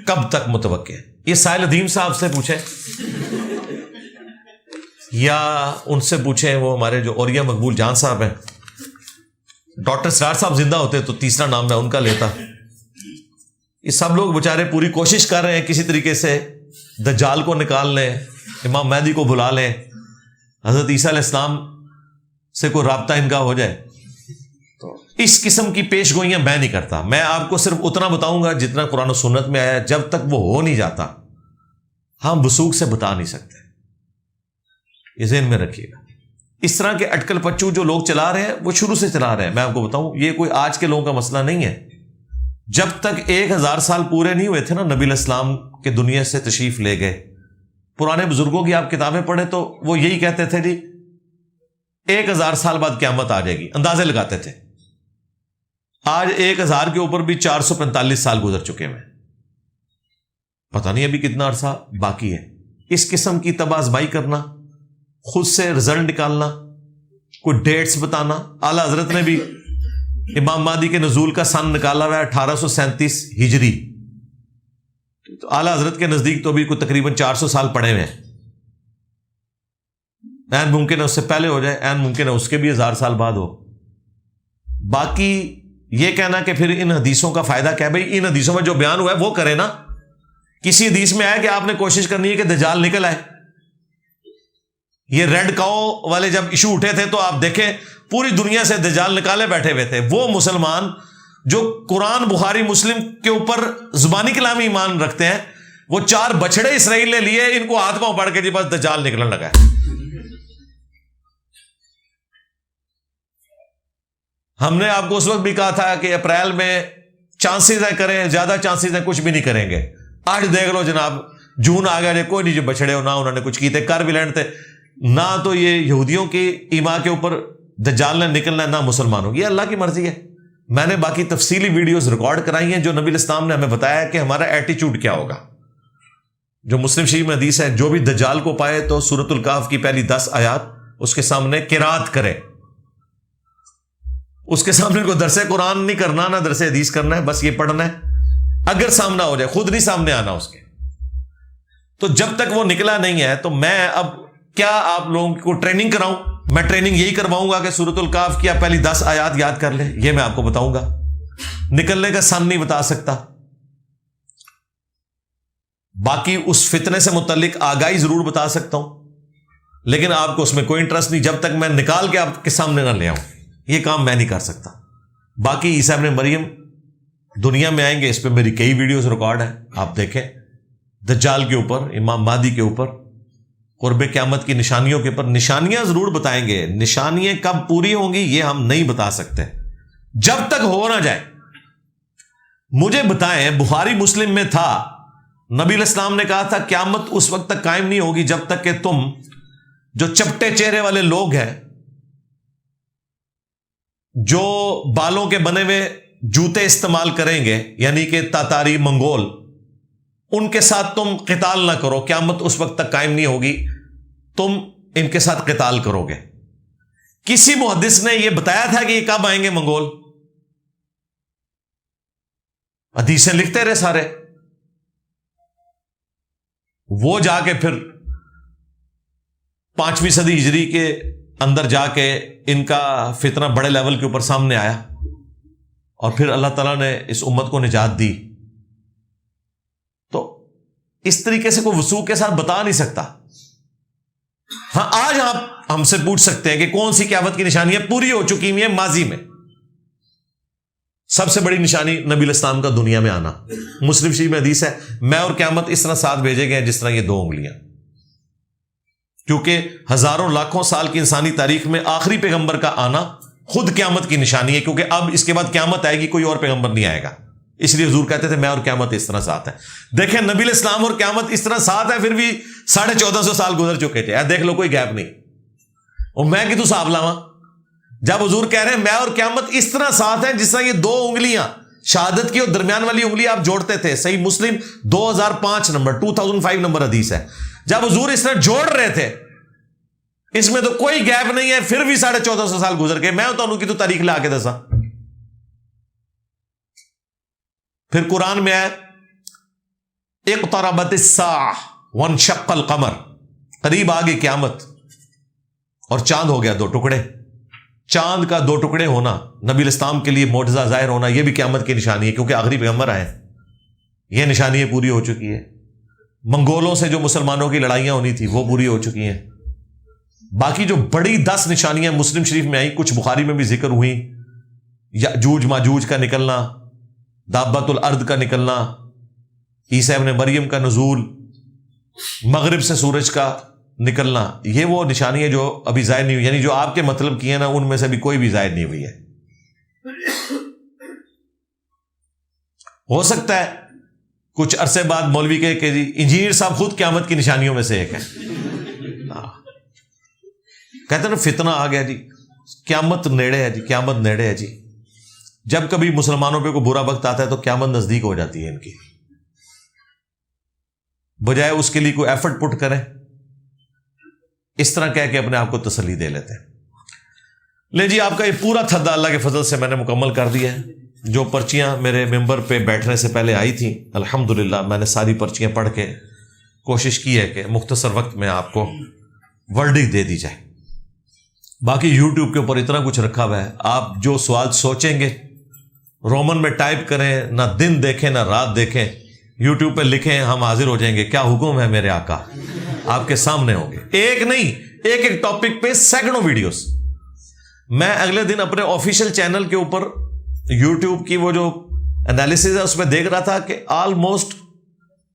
کب تک متوقع ہے؟ یہ سائل ادیم صاحب سے پوچھیں یا ان سے پوچھیں، وہ ہمارے جو اوریا مقبول جان صاحب ہیں۔ ڈاکٹر سرار صاحب زندہ ہوتے تو تیسرا نام میں ان کا لیتا۔ یہ سب لوگ بےچارے پوری کوشش کر رہے ہیں کسی طریقے سے دجال کو نکال لیں، امام مہدی کو بلا لیں، حضرت عیسیٰ علیہ السلام سے کوئی رابطہ ان کا ہو جائے۔ تو اس قسم کی پیش گوئیاں میں نہیں کرتا، میں آپ کو صرف اتنا بتاؤں گا جتنا قرآن و سنت میں آیا ہے۔ جب تک وہ ہو نہیں جاتا ہم وثوق سے بتا نہیں سکتے، یہ ذہن میں رکھیے گا۔ اس طرح کے اٹکل پچو جو لوگ چلا رہے ہیں وہ شروع سے چلا رہے ہیں، میں آپ کو بتاؤں یہ کوئی آج کے لوگوں کا مسئلہ نہیں ہے۔ جب تک 1000 سال پورے نہیں ہوئے تھے نا نبی علیہ السلام کے دنیا سے تشریف لے گئے، پرانے بزرگوں کی آپ کتابیں پڑھیں تو وہ یہی کہتے تھے جی 1000 سال بعد قیامت آ جائے گی، اندازے لگاتے تھے۔ آج 1000 کے اوپر بھی 445 سال گزر چکے ہیں، پتہ نہیں ابھی کتنا عرصہ باقی ہے۔ اس قسم کی تباہ آزمائی کرنا، خود سے رزلٹ نکالنا، کوئی ڈیٹس بتانا، اعلیٰ حضرت نے بھی امام مہدی کے نزول کا سن نکالا ہوا ہے 1837 ہجری، تو اعلیٰ حضرت کے نزدیک تو ابھی کوئی تقریباً 400 سال پڑے ہوئے ہیں۔ عین ممکن ہے اس سے پہلے ہو جائے، عین ممکن ہے اس کے بھی 1000 سال بعد ہو۔ باقی یہ کہنا کہ پھر ان حدیثوں کا فائدہ کیا ہے؟ بھائی ان حدیثوں میں جو بیان ہوا ہے وہ کرے نا۔ کسی حدیث میں آیا کہ آپ نے کوشش کرنی ہے کہ دجال نکل آئے۔ یہ ریڈ کاؤ والے جب ایشو اٹھے تھے تو آپ دیکھیں پوری دنیا سے دجال نکالے بیٹھے ہوئے تھے۔ وہ مسلمان جو قرآن بخاری مسلم کے اوپر زبانی کلامی ایمان رکھتے ہیں، وہ 4 بچڑے اسرائیل نے لیے, ان کو ہاتھ پاؤں پڑ کے جی بس دجال نکلنے لگا ہے. ہم نے آپ کو اس وقت بھی کہا تھا کہ اپریل میں چانسز ہیں کریں, زیادہ چانسز ہیں کچھ بھی نہیں کریں گے. آج دیکھ لو جناب, جون آ گیا, کوئی نہیں جو بچڑے ہو, نہ انہوں نے کچھ کی تھے, کر بھی لینڈ تھے, نہ تو یہ یہودیوں کی ایما کے اوپر دجال نے نکلنا ہے, نہ مسلمانوں. یہ اللہ کی مرضی ہے. میں نے باقی تفصیلی ویڈیوز ریکارڈ کرائی ہیں جو نبی الاسلام نے ہمیں بتایا کہ ہمارا ایٹیچیوڈ کیا ہوگا. جو مسلم شریف میں حدیث ہے, جو بھی دجال کو پائے تو سورۃ الکہف کی پہلی 10 آیات اس کے سامنے قرات کرے. اس کے سامنے کو درس قرآن نہیں کرنا, نہ درس حدیث کرنا ہے, بس یہ پڑھنا ہے. اگر سامنا ہو جائے, خود نہیں سامنے آنا اس کے. تو جب تک وہ نکلا نہیں ہے تو میں اب کیا آپ لوگوں کو ٹریننگ کراؤں؟ میں ٹریننگ یہی کرواؤں گا کہ سورۃ الکہف کی پہلی 10 آیات یاد کر لیں, یہ میں آپ کو بتاؤں گا. نکلنے کا سن نہیں بتا سکتا. باقی اس فتنے سے متعلق آگاہی ضرور بتا سکتا ہوں, لیکن آپ کو اس میں کوئی انٹرسٹ نہیں جب تک میں نکال کے آپ کے سامنے نہ لے آؤں. یہ کام میں نہیں کر سکتا. باقی عیسیٰ ابن مریم دنیا میں آئیں گے, اس پہ میری کئی ویڈیوز ریکارڈ ہیں, آپ دیکھیں. دجال کے اوپر, امام مہدی کے اوپر, قرب قیامت کی نشانیوں کے اوپر نشانیاں ضرور بتائیں گے. نشانیاں کب پوری ہوں گی یہ ہم نہیں بتا سکتے جب تک ہو نہ جائے. مجھے بتائیں, بخاری مسلم میں تھا, نبی علیہ السلام نے کہا تھا قیامت اس وقت تک قائم نہیں ہوگی جب تک کہ تم جو چپٹے چہرے والے لوگ ہیں, جو بالوں کے بنے ہوئے جوتے استعمال کریں گے, یعنی کہ تاتاری منگول, ان کے ساتھ تم قتال نہ کرو. قیامت اس وقت تک قائم نہیں ہوگی, تم ان کے ساتھ قتال کرو گے. کسی محدث نے یہ بتایا تھا کہ یہ کب آئیں گے منگول؟ حدیثیں لکھتے رہے سارے. وہ جا کے پھر 5ویں صدی ہجری کے اندر جا کے ان کا فتنہ بڑے لیول کے اوپر سامنے آیا, اور پھر اللہ تعالیٰ نے اس امت کو نجات دی. تو اس طریقے سے کوئی وثوق کے ساتھ بتا نہیں سکتا. ہاں, آج آپ ہم سے پوچھ سکتے ہیں کہ کون سی قیامت کی نشانیاں پوری ہو چکی ہیں ماضی میں. سب سے بڑی نشانی نبی الاسلام کا دنیا میں آنا. مسلم شریف میں حدیث ہے, میں اور قیامت اس طرح ساتھ بھیجے گئے ہیں جس طرح یہ 2 انگلیاں. کیونکہ ہزاروں لاکھوں سال کی انسانی تاریخ میں آخری پیغمبر کا آنا خود قیامت کی نشانی ہے, کیونکہ اب اس کے بعد قیامت آئے گی, کوئی اور پیغمبر نہیں آئے گا. اس لیے حضور کہتے تھے میں اور قیامت اس طرح ساتھ ہے. دیکھیں نبی علیہ السلام اور قیامت اس طرح ساتھ ہے, پھر بھی 1450 سال گزر چکے تھے. دیکھ لو کوئی گیپ نہیں. اور میں کہ تو صاحب لاواں جب حضور کہہ رہے ہیں میں اور قیامت اس طرح ساتھ ہیں جس طرح یہ 2 انگلیاں شہادت کی اور درمیان والی انگلی آپ جوڑتے تھے. صحیح مسلم 2005 نمبر 2005 نمبر حدیث ہے. جب حضور اس طرح جوڑ رہے تھے, اس میں تو کوئی گیپ نہیں ہے, پھر بھی 1450 سال گزر گئے. میں تو کی تو تاریخ لا کے دسا. پھر قرآن میں ہے اقتربت الساعہ وانشق القمر, قریب آ گئی قیامت اور چاند ہو گیا 2 ٹکڑے. چاند کا 2 ٹکڑے ہونا نبی الاسلام کے لیے معجزہ ظاہر ہونا, یہ بھی قیامت کی نشانی ہے, کیونکہ آخری پیغمبر آئے. یہ نشانی پوری ہو چکی ہے. منگولوں سے جو مسلمانوں کی لڑائیاں ہونی تھی وہ پوری ہو چکی ہیں. باقی جو بڑی 10 نشانیاں مسلم شریف میں آئیں, کچھ بخاری میں بھی ذکر ہوئی. یاجوج ماجوج کا نکلنا, دابت الارض کا نکلنا, عیسیٰ ابن مریم کا نزول, مغرب سے سورج کا نکلنا, یہ وہ نشانی ہے جو ابھی ظاہر نہیں ہوئی. یعنی جو آپ کے مطلب کی ہے نا, ان میں سے بھی کوئی بھی ظاہر نہیں ہوئی ہے. ہو سکتا ہے کچھ عرصے بعد مولوی کہ جی انجینئر صاحب خود قیامت کی نشانیوں میں سے ایک ہے. کہتے ہیں نا فتنہ آ گیا جی, قیامت نیڑے ہے جی, قیامت نیڑے ہے جی. جب کبھی مسلمانوں پہ کوئی برا وقت آتا ہے تو قیامت نزدیک ہو جاتی ہے ان کی. بجائے اس کے لیے کوئی ایفرٹ پٹ کریں, اس طرح کہہ کے اپنے آپ کو تسلی دے لیتے ہیں. لے جی, آپ کا یہ پورا تھدا اللہ کے فضل سے میں نے مکمل کر دیا ہے. جو پرچیاں میرے ممبر پہ بیٹھنے سے پہلے آئی تھیں, الحمدللہ میں نے ساری پرچیاں پڑھ کے کوشش کی ہے کہ مختصر وقت میں آپ کو ورڈک دے دی جائے. باقی یوٹیوب کے اوپر اتنا کچھ رکھا ہوا ہے, آپ جو سوال سوچیں گے رومن میں ٹائپ کریں, نہ دن دیکھیں نہ رات دیکھیں, یوٹیوب پہ لکھیں, ہم حاضر ہو جائیں گے. کیا حکم ہے میرے آقا, آپ کے سامنے ہوں گے. ایک نہیں, ایک ٹاپک پہ سینکڑوں ویڈیوز. میں اگلے دن اپنے آفیشیل چینل کے اوپر یوٹیوب کی وہ جو انالیسز ہے اس میں دیکھ رہا تھا کہ آلموسٹ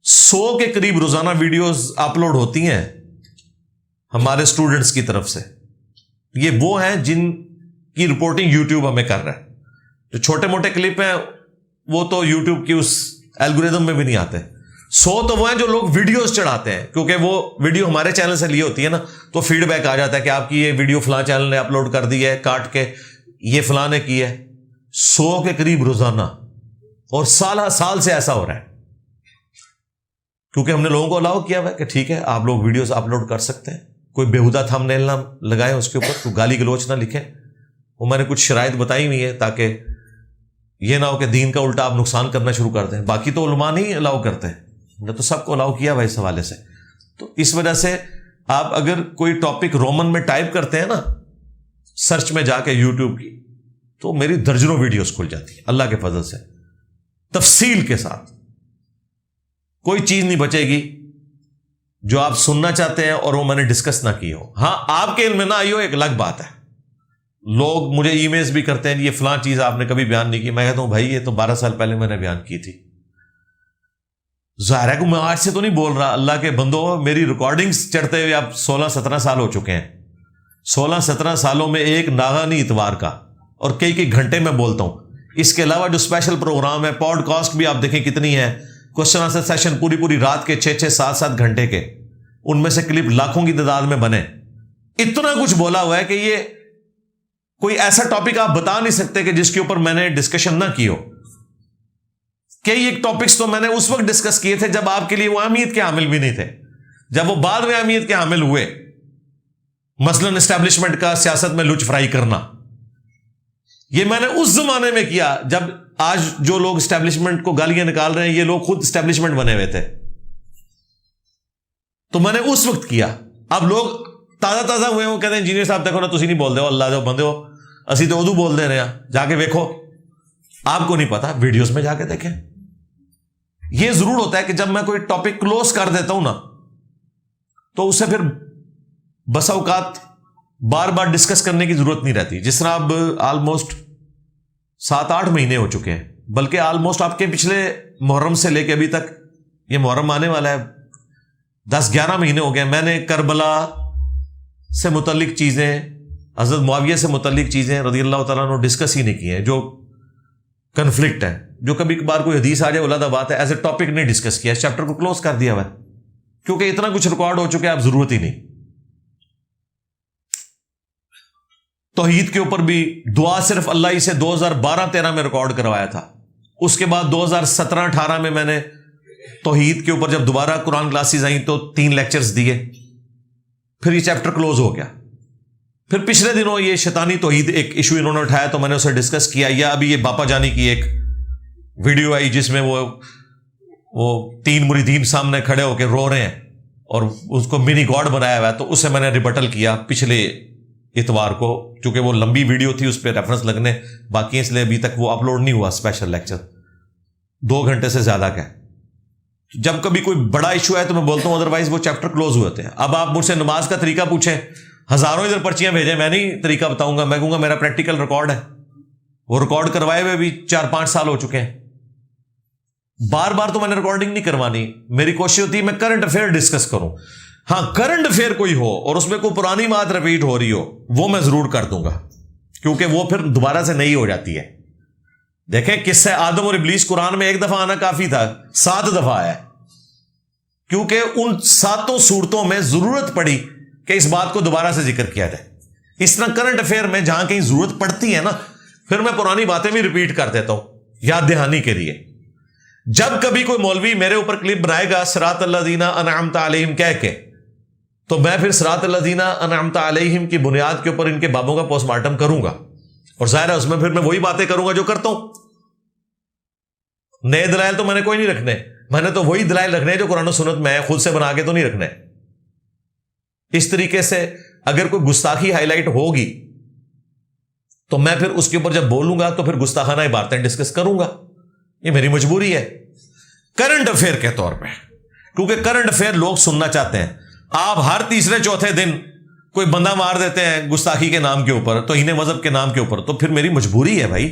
100 کے قریب روزانہ ویڈیوز اپلوڈ ہوتی ہیں ہمارے اسٹوڈنٹس کی طرف سے. یہ وہ ہیں جن کی رپورٹنگ یوٹیوب ہمیں کر رہا ہے. جو چھوٹے موٹے کلپ ہیں وہ تو یوٹیوب کی اس الگوریدم میں بھی نہیں آتے. 100 تو وہ ہیں جو لوگ ویڈیوز چڑھاتے ہیں, کیونکہ وہ ویڈیو ہمارے چینل سے لی ہوتی ہے نا, تو فیڈ بیک آ جاتا ہے کہ آپ کی یہ ویڈیو فلاں چینل نے اپلوڈ کر دی ہے, کاٹ کے یہ فلاں نے کی ہے. 100 کے قریب روزانہ, اور سال سے ایسا ہو رہا ہے, کیونکہ ہم نے لوگوں کو الاؤ کیا ہوا ہے کہ ٹھیک ہے آپ لوگ ویڈیوز اپلوڈ کر سکتے ہیں, کوئی بےہودہ تھمبنیل نہ لگائیں اس کے اوپر, کوئی گالی گلوچ نہ لکھیں. وہ میں نے کچھ شرائط بتائی ہوئی ہے تاکہ یہ نہ ہو کہ دین کا الٹا آپ نقصان کرنا شروع کر دیں. باقی تو علماء نہیں الاؤ کرتے, میں تو سب کو الاؤ کیا ہوا اس حوالے سے. تو اس وجہ سے آپ اگر کوئی ٹاپک رومن میں ٹائپ کرتے ہیں نا سرچ میں جا کے یوٹیوب کی, تو میری درجنوں ویڈیوز کھل جاتی ہیں اللہ کے فضل سے, تفصیل کے ساتھ. کوئی چیز نہیں بچے گی جو آپ سننا چاہتے ہیں اور وہ میں نے ڈسکس نہ کی ہو. ہاں آپ کے علم میں نہ آئی ہو ایک الگ بات ہے. لوگ مجھے ای میلز بھی کرتے ہیں یہ فلاں چیز آپ نے کبھی بیان نہیں کی. میں کہتا ہوں بھائی یہ تو 12 سال پہلے میں نے بیان کی تھی. ظاہر ہے کہ میں آج سے تو نہیں بول رہا, اللہ کے بندو میری ریکارڈنگز چڑھتے ہوئے اب 16-17 سال ہو چکے ہیں. 16-17 سالوں میں ایک ناغانی اتوار کا اور کئی گھنٹے میں بولتا ہوں. اس کے علاوہ جو اسپیشل پروگرام ہے, پوڈ کاسٹ بھی آپ دیکھیں کتنی ہے, کوشچن آنسر سیشن پوری رات کے 6-7 گھنٹے کے, ان میں سے کلپ لاکھوں کی تعداد میں بنے. اتنا کچھ بولا ہوا ہے کہ یہ کوئی ایسا ٹاپک آپ بتا نہیں سکتے کہ جس کے اوپر میں نے ڈسکشن نہ کی ہو. کئی ایک ٹاپکس تو میں نے اس وقت ڈسکس کیے تھے جب آپ کے لیے وہ اہمیت کے حامل بھی نہیں تھے, جب وہ بعد میں اہمیت کے حامل ہوئے. مثلا اسٹیبلشمنٹ کا سیاست میں لچ فرائی کرنا, یہ میں نے اس زمانے میں کیا جب آج جو لوگ اسٹیبلشمنٹ کو گالیاں نکال رہے ہیں یہ لوگ خود اسٹیبلشمنٹ بنے ہوئے تھے. تو میں نے اس وقت کیا. اب لوگ تازہ ہوئے وہ کہتے ہیں انجینئر صاحب دیکھو نا تسی نہیں بول دے ہو, اللہ دے بندے ہو اسی تو اردو بول دے رہے ہیں, جا کے دیکھو. آپ کو نہیں پتا, ویڈیوز میں جا کے دیکھیں. یہ ضرور ہوتا ہے کہ جب میں کوئی ٹاپک کلوز کر دیتا ہوں نا تو اسے پھر بسا اوقات بار بار ڈسکس کرنے کی ضرورت نہیں رہتی. جس طرح اب آلموسٹ 7-8 مہینے ہو چکے ہیں, بلکہ آلموسٹ آپ کے پچھلے محرم سے لے کے ابھی تک, یہ محرم آنے والا ہے, 10-11 مہینے ہو گئے. میں نے کربلا سے متعلق چیزیں, حضرت معاویہ سے متعلق چیزیں رضی اللہ تعالیٰ عنہ ڈسکس ہی نہیں کی ہیں. جو کنفلکٹ ہے, جو کبھی کبھار کوئی حدیث آ جائے علیحدہ بات ہے, ایز اے ٹاپک نہیں ڈسکس کیا, اس چیپٹر کو کلوز کر دیا ہوا ہے, کیونکہ اتنا کچھ ریکارڈ ہو چکے اب ضرورت ہی نہیں. توحید کے اوپر بھی دعا صرف اللہ ہی سے 2012-13 میں ریکارڈ کروایا تھا. اس کے بعد 2017-18 میں نے توحید کے اوپر جب دوبارہ قرآن کلاسز آئیں تو 3 لیکچرز دیے, پھر یہ چیپٹر کلوز ہو گیا. پھر پچھلے دنوں یہ شیطانی توحید ایک ایشو انہوں نے اٹھایا تو میں نے اسے ڈسکس کیا. یا ابھی یہ باپا جانی کی ایک ویڈیو آئی جس میں وہ 3 مریدین سامنے کھڑے ہو کے رو رہے ہیں اور اس کو منی گاڈ بنایا ہوا ہے, تو اسے میں نے ریبٹل کیا پچھلے اتوار کو, چونکہ وہ لمبی ویڈیو تھی اس پہ ریفرنس لگنے باقی, اس لیے ابھی تک وہ اپلوڈ نہیں ہوا. اسپیشل لیکچر 2 گھنٹے سے زیادہ کا ہے. جب کبھی کوئی بڑا ایشو ہے تو میں بولتا ہوں, ادروائز وہ چیپٹر کلوز ہوتے ہیں. اب آپ مجھ سے نماز کا طریقہ پوچھیں, ہزاروں ادھر پرچیاں بھیجیں, میں نہیں طریقہ بتاؤں گا, میں کہوں گا میرا پریکٹیکل ریکارڈ ہے. وہ ریکارڈ کروائے ہوئے بھی 4-5 سال ہو چکے ہیں. بار بار تو میں نے ریکارڈنگ نہیں کروانی. میری کوشش ہوتی ہے میں کرنٹ افیئر ڈسکس کروں. ہاں کرنٹ افیئر کوئی ہو اور اس میں کوئی پرانی بات ریپیٹ ہو رہی ہو وہ میں ضرور کر دوں گا, کیونکہ وہ پھر دوبارہ سے نئی ہو جاتی ہے. دیکھیں قصہ آدم اور ابلیس قرآن میں 1 دفعہ آنا کافی تھا, 7 دفعہ آیا, کیونکہ ان 7 صورتوں میں ضرورت پڑی کہ اس بات کو دوبارہ سے ذکر کیا جائے. اس طرح کرنٹ افیئر میں جہاں کہیں ضرورت پڑتی ہے نا, پھر میں پرانی باتیں بھی ریپیٹ کر دیتا ہوں یاد دہانی کے لیے. جب کبھی کوئی مولوی میرے اوپر کلپ بنائے گا صراط الذین انعمت علیہم کہہ کے, تو میں پھر صراط الذین انعمت علیہم کی بنیاد کے اوپر ان کے بابوں کا پوسٹ مارٹم کروں گا, اور ظاہر ہے اس میں پھر میں وہی باتیں کروں گا جو کرتا ہوں. نئے دلائل تو میں نے کوئی نہیں رکھنے, میں نے تو وہی دلائل رکھنے ہیں جو قرآن و سنت میں ہے, خود سے بنا کے تو نہیں رکھنے. اس طریقے سے اگر کوئی گستاخی ہائی لائٹ ہوگی تو میں پھر اس کے اوپر جب بولوں گا تو پھر گستاخانہ عبارتیں ڈسکس کروں گا. یہ میری مجبوری ہے کرنٹ افیئر کے طور پہ, کیونکہ کرنٹ افیئر لوگ سننا چاہتے ہیں. آپ ہر تیسرے چوتھے دن کوئی بندہ مار دیتے ہیں گستاخی کے نام کے اوپر, توہین مذہب کے نام کے اوپر, تو پھر میری مجبوری ہے بھائی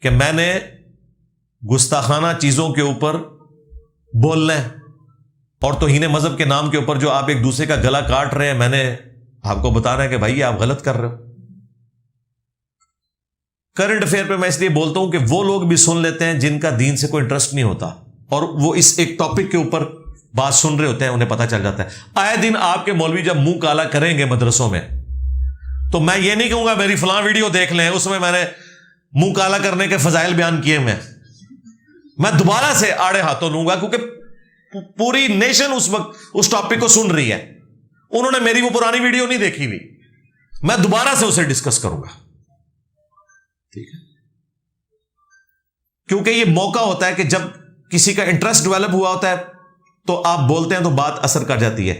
کہ میں نے گستاخانہ چیزوں کے اوپر بولنا ہے. اور توہین مذہب کے نام کے اوپر جو آپ ایک دوسرے کا گلا کاٹ رہے ہیں, میں نے آپ کو بتانا ہے کہ بھائی آپ غلط کر رہے ہو. کرنٹ افیئر پہ میں اس لیے بولتا ہوں کہ وہ لوگ بھی سن لیتے ہیں جن کا دین سے کوئی انٹرسٹ نہیں ہوتا, اور وہ اس ایک ٹاپک کے اوپر بات سن رہے ہوتے ہیں, انہیں پتہ چل جاتا ہے. آئے دن آپ کے مولوی جب منہ کالا کریں گے مدرسوں میں, تو میں یہ نہیں کہوں گا میری فلاں ویڈیو دیکھ لیں, اس میں نے منہ کالا کرنے کے فضائل بیان کیے. میں دوبارہ سے آڑے ہاتھوں لوں گا, کیونکہ پوری نیشن اس وقت اس ٹاپک کو سن رہی ہے. انہوں نے میری وہ پرانی ویڈیو نہیں دیکھی ہوئی, میں دوبارہ سے اسے ڈسکس کروں گا. ٹھیک ہے, کیونکہ یہ موقع ہوتا ہے کہ جب کسی کا انٹرسٹ ڈیولپ ہوا ہوتا ہے تو آپ بولتے ہیں تو بات اثر کر جاتی ہے.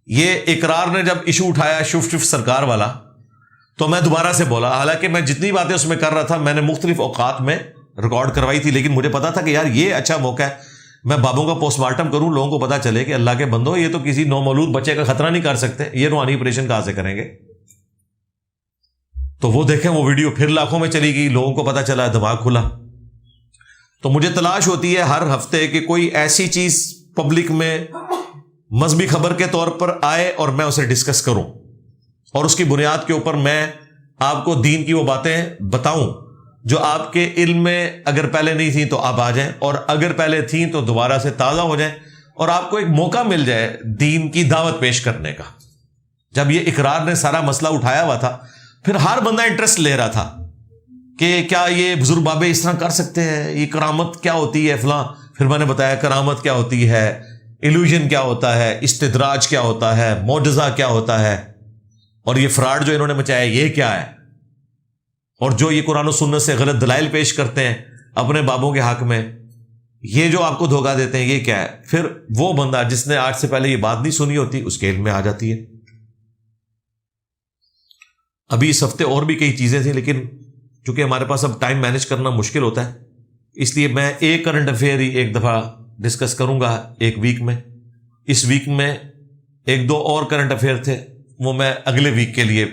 یہ اقرار نے جب ایشو اٹھایا شف سرکار والا, تو میں دوبارہ سے بولا, حالانکہ میں جتنی باتیں اس میں کر رہا تھا میں نے مختلف اوقات میں ریکارڈ کروائی تھی, لیکن مجھے پتا تھا کہ یار یہ اچھا موقع ہے, میں بابوں کا پوسٹ مارٹم کروں, لوگوں کو پتا چلے کہ اللہ کے بندو یہ تو کسی نومولود بچے کا خطرہ نہیں کر سکتے, یہ روحانی آپریشن کہاں سے کریں گے. تو وہ دیکھیں وہ ویڈیو پھر لاکھوں میں چلی گئی, لوگوں کو پتا چلا, دماغ کھلا. تو مجھے تلاش ہوتی ہے ہر ہفتے کہ کوئی ایسی چیز پبلک میں مذہبی خبر کے طور پر آئے اور میں اسے ڈسکس کروں, اور اس کی بنیاد کے اوپر میں آپ کو دین کی وہ باتیں بتاؤں جو آپ کے علم میں اگر پہلے نہیں تھیں تو آپ آ جائیں, اور اگر پہلے تھیں تو دوبارہ سے تازہ ہو جائیں, اور آپ کو ایک موقع مل جائے دین کی دعوت پیش کرنے کا. جب یہ اقرار نے سارا مسئلہ اٹھایا ہوا تھا, پھر ہر بندہ انٹرسٹ لے رہا تھا کہ کیا یہ بزرگ بابے اس طرح کر سکتے ہیں, یہ کرامت کیا ہوتی ہے فلاں. پھر میں نے بتایا کرامت کیا ہوتی ہے, ایلوژن کیا ہوتا ہے, استدراج کیا ہوتا ہے, معجزہ کیا ہوتا ہے, اور یہ فراڈ جو انہوں نے مچایا یہ کیا ہے, اور جو یہ قرآن و سنت سے غلط دلائل پیش کرتے ہیں اپنے بابوں کے حق میں, یہ جو آپ کو دھوکہ دیتے ہیں یہ کیا ہے. پھر وہ بندہ جس نے آج سے پہلے یہ بات نہیں سنی ہوتی اس کے علم میں آ جاتی ہے. ابھی اس ہفتے اور بھی کئی چیزیں تھیں, لیکن چونکہ ہمارے پاس اب ٹائم مینج کرنا مشکل ہوتا ہے, اس لیے میں ایک کرنٹ افیئر ہی ایک دفعہ ڈسکس کروں گا ایک ویک میں. اس ویک میں ایک دو اور کرنٹ افیئر تھے, وہ میں اگلے ویک کے لیے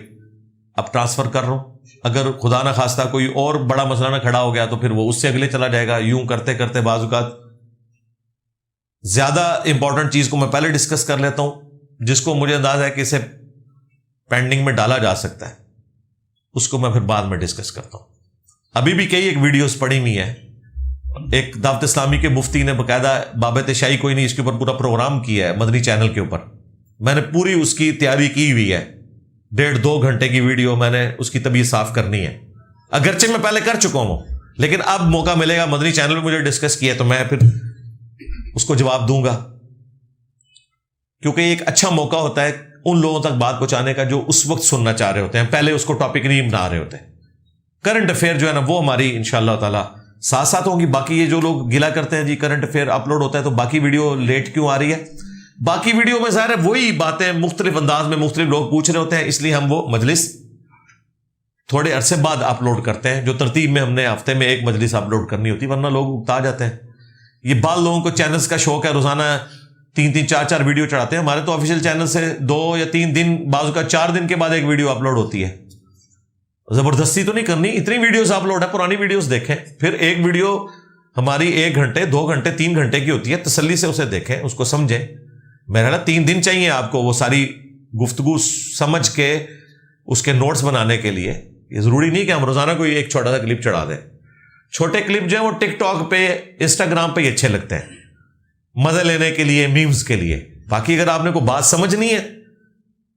اب ٹرانسفر کر رہا ہوں. اگر خدا نہ خواستہ کوئی اور بڑا مسئلہ نہ کھڑا ہو گیا تو پھر وہ اس سے اگلے چلا جائے گا. یوں کرتے کرتے بعض اوقات زیادہ امپورٹنٹ چیز کو میں پہلے ڈسکس کر لیتا ہوں, جس کو مجھے انداز ہے کہ اسے پینڈنگ میں ڈالا جا سکتا ہے, اس کو میں پھر بعد میں ڈسکس کرتا ہوں. ابھی بھی کئی ایک ویڈیوز پڑی ہوئی ہیں. ایک دعوت اسلامی کے مفتی نے باقاعدہ بابت شاہی کوئی نہیں اس کے اوپر پورا پروگرام کیا ہے مدنی چینل کے اوپر. میں نے پوری اس کی تیاری کی ہوئی ہے, 1.5-2 گھنٹے کی ویڈیو. میں نے اس کی طبیعت صاف کرنی ہے, اگرچہ میں پہلے کر چکا ہوں, لیکن اب موقع ملے گا مدنی چینل پہ مجھے ڈسکس کیا تو میں پھر اس کو جواب دوں گا, کیونکہ یہ ایک اچھا موقع ہوتا ہے ان لوگوں تک بات پہنچانے کا جو اس وقت سننا چاہ رہے ہوتے ہیں, پہلے اس کو ٹاپک نہیں بنا رہے ہوتے. کرنٹ افیئر جو ہے نا وہ ہماری انشاءاللہ تعالی ساتھ ساتھ ہوگی. باقی یہ جو لوگ گلا کرتے ہیں جی کرنٹ افیئر اپلوڈ ہوتا ہے تو باقی ویڈیو لیٹ کیوں آ رہی ہے, باقی ویڈیو میں ظاہر ہے وہی باتیں مختلف انداز میں مختلف لوگ پوچھ رہے ہوتے ہیں, اس لیے ہم وہ مجلس تھوڑے عرصے بعد اپلوڈ کرتے ہیں, جو ترتیب میں ہم نے ہفتے میں ایک مجلس اپلوڈ کرنی ہوتی, ورنہ لوگ اکتا جاتے ہیں. یہ بعض لوگوں کو چینلز کا شوق ہے, روزانہ 3-3 4-4 ویڈیو چڑھاتے ہیں. ہمارے تو آفیشیل چینل سے 2 یا 3 دن, بعض کا 4 دن کے بعد ایک ویڈیو اپلوڈ ہوتی ہے. زبردستی تو نہیں کرنی, اتنی ویڈیوز اپلوڈ ہے, پرانی ویڈیوز دیکھیں. پھر ایک ویڈیو ہماری 1 گھنٹے 2 گھنٹے 3 گھنٹے کی ہوتی ہے, تسلی سے اسے دیکھیں, اس کو سمجھیں. میرا نا 3 دن چاہیے آپ کو وہ ساری گفتگو سمجھ کے اس کے نوٹس بنانے کے لیے. یہ ضروری نہیں کہ ہم روزانہ کوئی ایک چھوٹا سا کلپ چڑھا دیں. چھوٹے کلپ جو ہیں وہ ٹک ٹاک پہ انسٹاگرام پہ ہی اچھے لگتے ہیں, مزے لینے کے لیے, میمز کے لیے. باقی اگر آپ نے کوئی بات سمجھنی ہے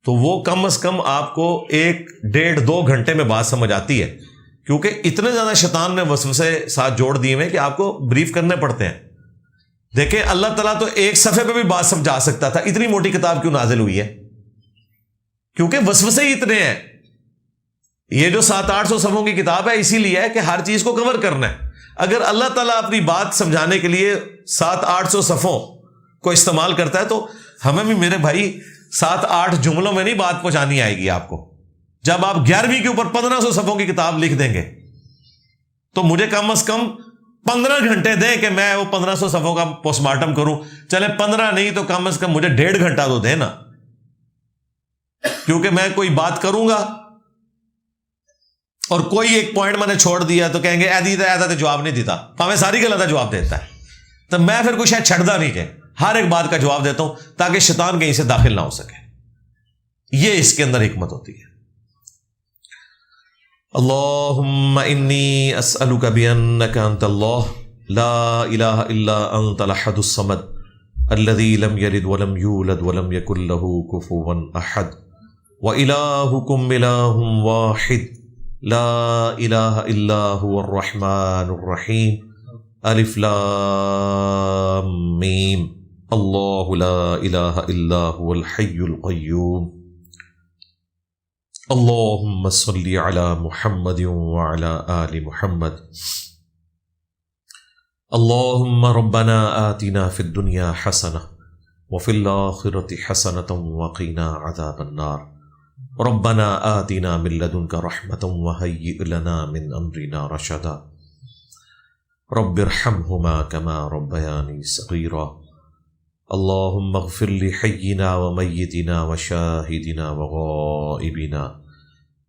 تو وہ کم از کم آپ کو 1-1.5-2 گھنٹے میں بات سمجھ آتی ہے, کیونکہ اتنے زیادہ شیطان نے وسوسے ساتھ جوڑ دیے ہیں کہ آپ کو بریف کرنے پڑتے ہیں. دیکھیں اللہ تعالیٰ تو ایک صفحے پہ بھی بات سمجھا سکتا تھا, اتنی موٹی کتاب کیوں نازل ہوئی ہے؟ کیونکہ وسوسے ہی اتنے ہیں. یہ جو 700-800 صفحوں کی کتاب ہے اسی لیے ہے کہ ہر چیز کو کور کرنا ہے. اگر اللہ تعالیٰ اپنی بات سمجھانے کے لیے 700-800 صفحوں کو استعمال کرتا ہے تو ہمیں بھی میرے بھائی 7-8 جملوں میں نہیں بات پہنچانی آئے گی آپ کو. جب آپ 11ویں کے اوپر 1500 صفحوں کی کتاب لکھ دیں گے تو مجھے کم از کم 15 گھنٹے دیں کہ میں وہ 1500 صفحوں کا پوسٹ مارٹم کروں. چلے 15 نہیں تو کم از کم مجھے 1.5 گھنٹہ تو دیں نا, کیونکہ میں کوئی بات کروں گا اور کوئی ایک پوائنٹ میں نے چھوڑ دیا تو کہیں گے ایسا تو جواب نہیں دیتا, ہمیں ساری غلط جواب دیتا ہے. تو میں پھر کوئی شاید چھڑدا نہیں کہ ہر ایک بات کا جواب دیتا ہوں تاکہ شیطان کہیں سے داخل نہ ہو سکے. یہ اس کے اندر حکمت ہوتی ہے. اللہم انی اسألک بانک انت اللہ لا الہ الا انت الاحد الصمد الذی لم یلد ولم یولد ولم یکن له کفوا احد وإلہکم الہ واحد لا الہ الا هو الرحمن الرحیم الف لام میم اللہ لا الہ الا هو الحی القیوم اللہم صلی علی محمد وعلی آل محمد اللہم ربنا آتنا فی الدنیا حسنہ وفی الآخرۃ حسنۃ وقنا عذاب النار ربنا آتنا من لدنک رحمۃ وہیئ لنا من امرنا رشدا رب ارحمہما کما ربیانی صغیرا اللہم اغفر لحینا ومیتنا وشاہدنا وغائبنا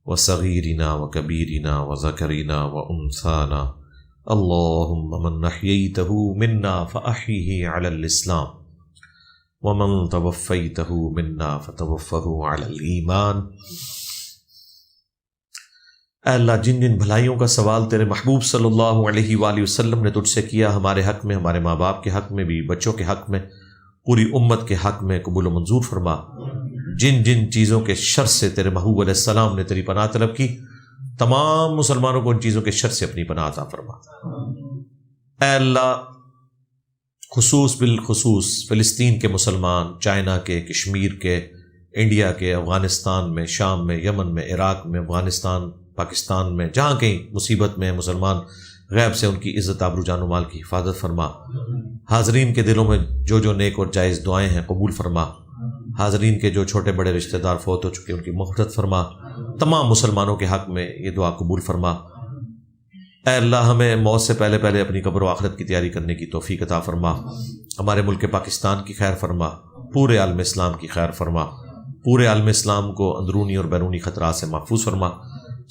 وصغیرنا وکبیرنا وذکرنا وانثانا اللہم من احییتہ منا فاحیہ علی الاسلام ومن توفیتہ منا فتوفہ علی الایمان. اے اللہ جن جن بھلائیوں کا سوال تیرے محبوب صلی اللہ علیہ وآلہ وسلم نے تجھ سے کیا، ہمارے حق میں، ہمارے ماں باپ کے حق میں بھی، بچوں کے حق میں، پوری امت کے حق میں قبول و منظور فرما. جن جن چیزوں کے شر سے تیرے محبوب علیہ السلام نے تیری پناہ طلب کی، تمام مسلمانوں کو ان چیزوں کے شر سے اپنی پناہ عطا فرما. اے اللہ خصوص بالخصوص فلسطین کے مسلمان، چائنا کے، کشمیر کے، انڈیا کے، افغانستان میں، شام میں، یمن میں، عراق میں، افغانستان، پاکستان میں، جہاں کہیں مصیبت میں مسلمان، غیب سے ان کی عزت آبرو جان و مال کی حفاظت فرما. حاضرین کے دلوں میں جو جو نیک اور جائز دعائیں ہیں قبول فرما. حاضرین کے جو چھوٹے بڑے رشتہ دار فوت ہو چکے ان کی مغفرت فرما. تمام مسلمانوں کے حق میں یہ دعا قبول فرما. اے اللہ ہمیں موت سے پہلے پہلے اپنی قبر و آخرت کی تیاری کرنے کی توفیق عطا فرما. ہمارے ملک پاکستان کی خیر فرما، پورے عالم اسلام کی خیر فرما، پورے عالم اسلام کو اندرونی اور بیرونی خطرات سے محفوظ فرما.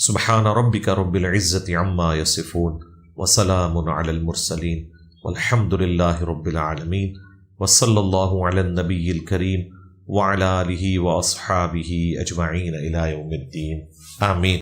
سبحان ربک رب العزت عما یصفون وسلام علی المرسلین والحمد للہ رب العالمین وصلی اللہ علی النبی الکریم وعلی آلہ واصحابہ اجمعین الی یوم الدین. آمین.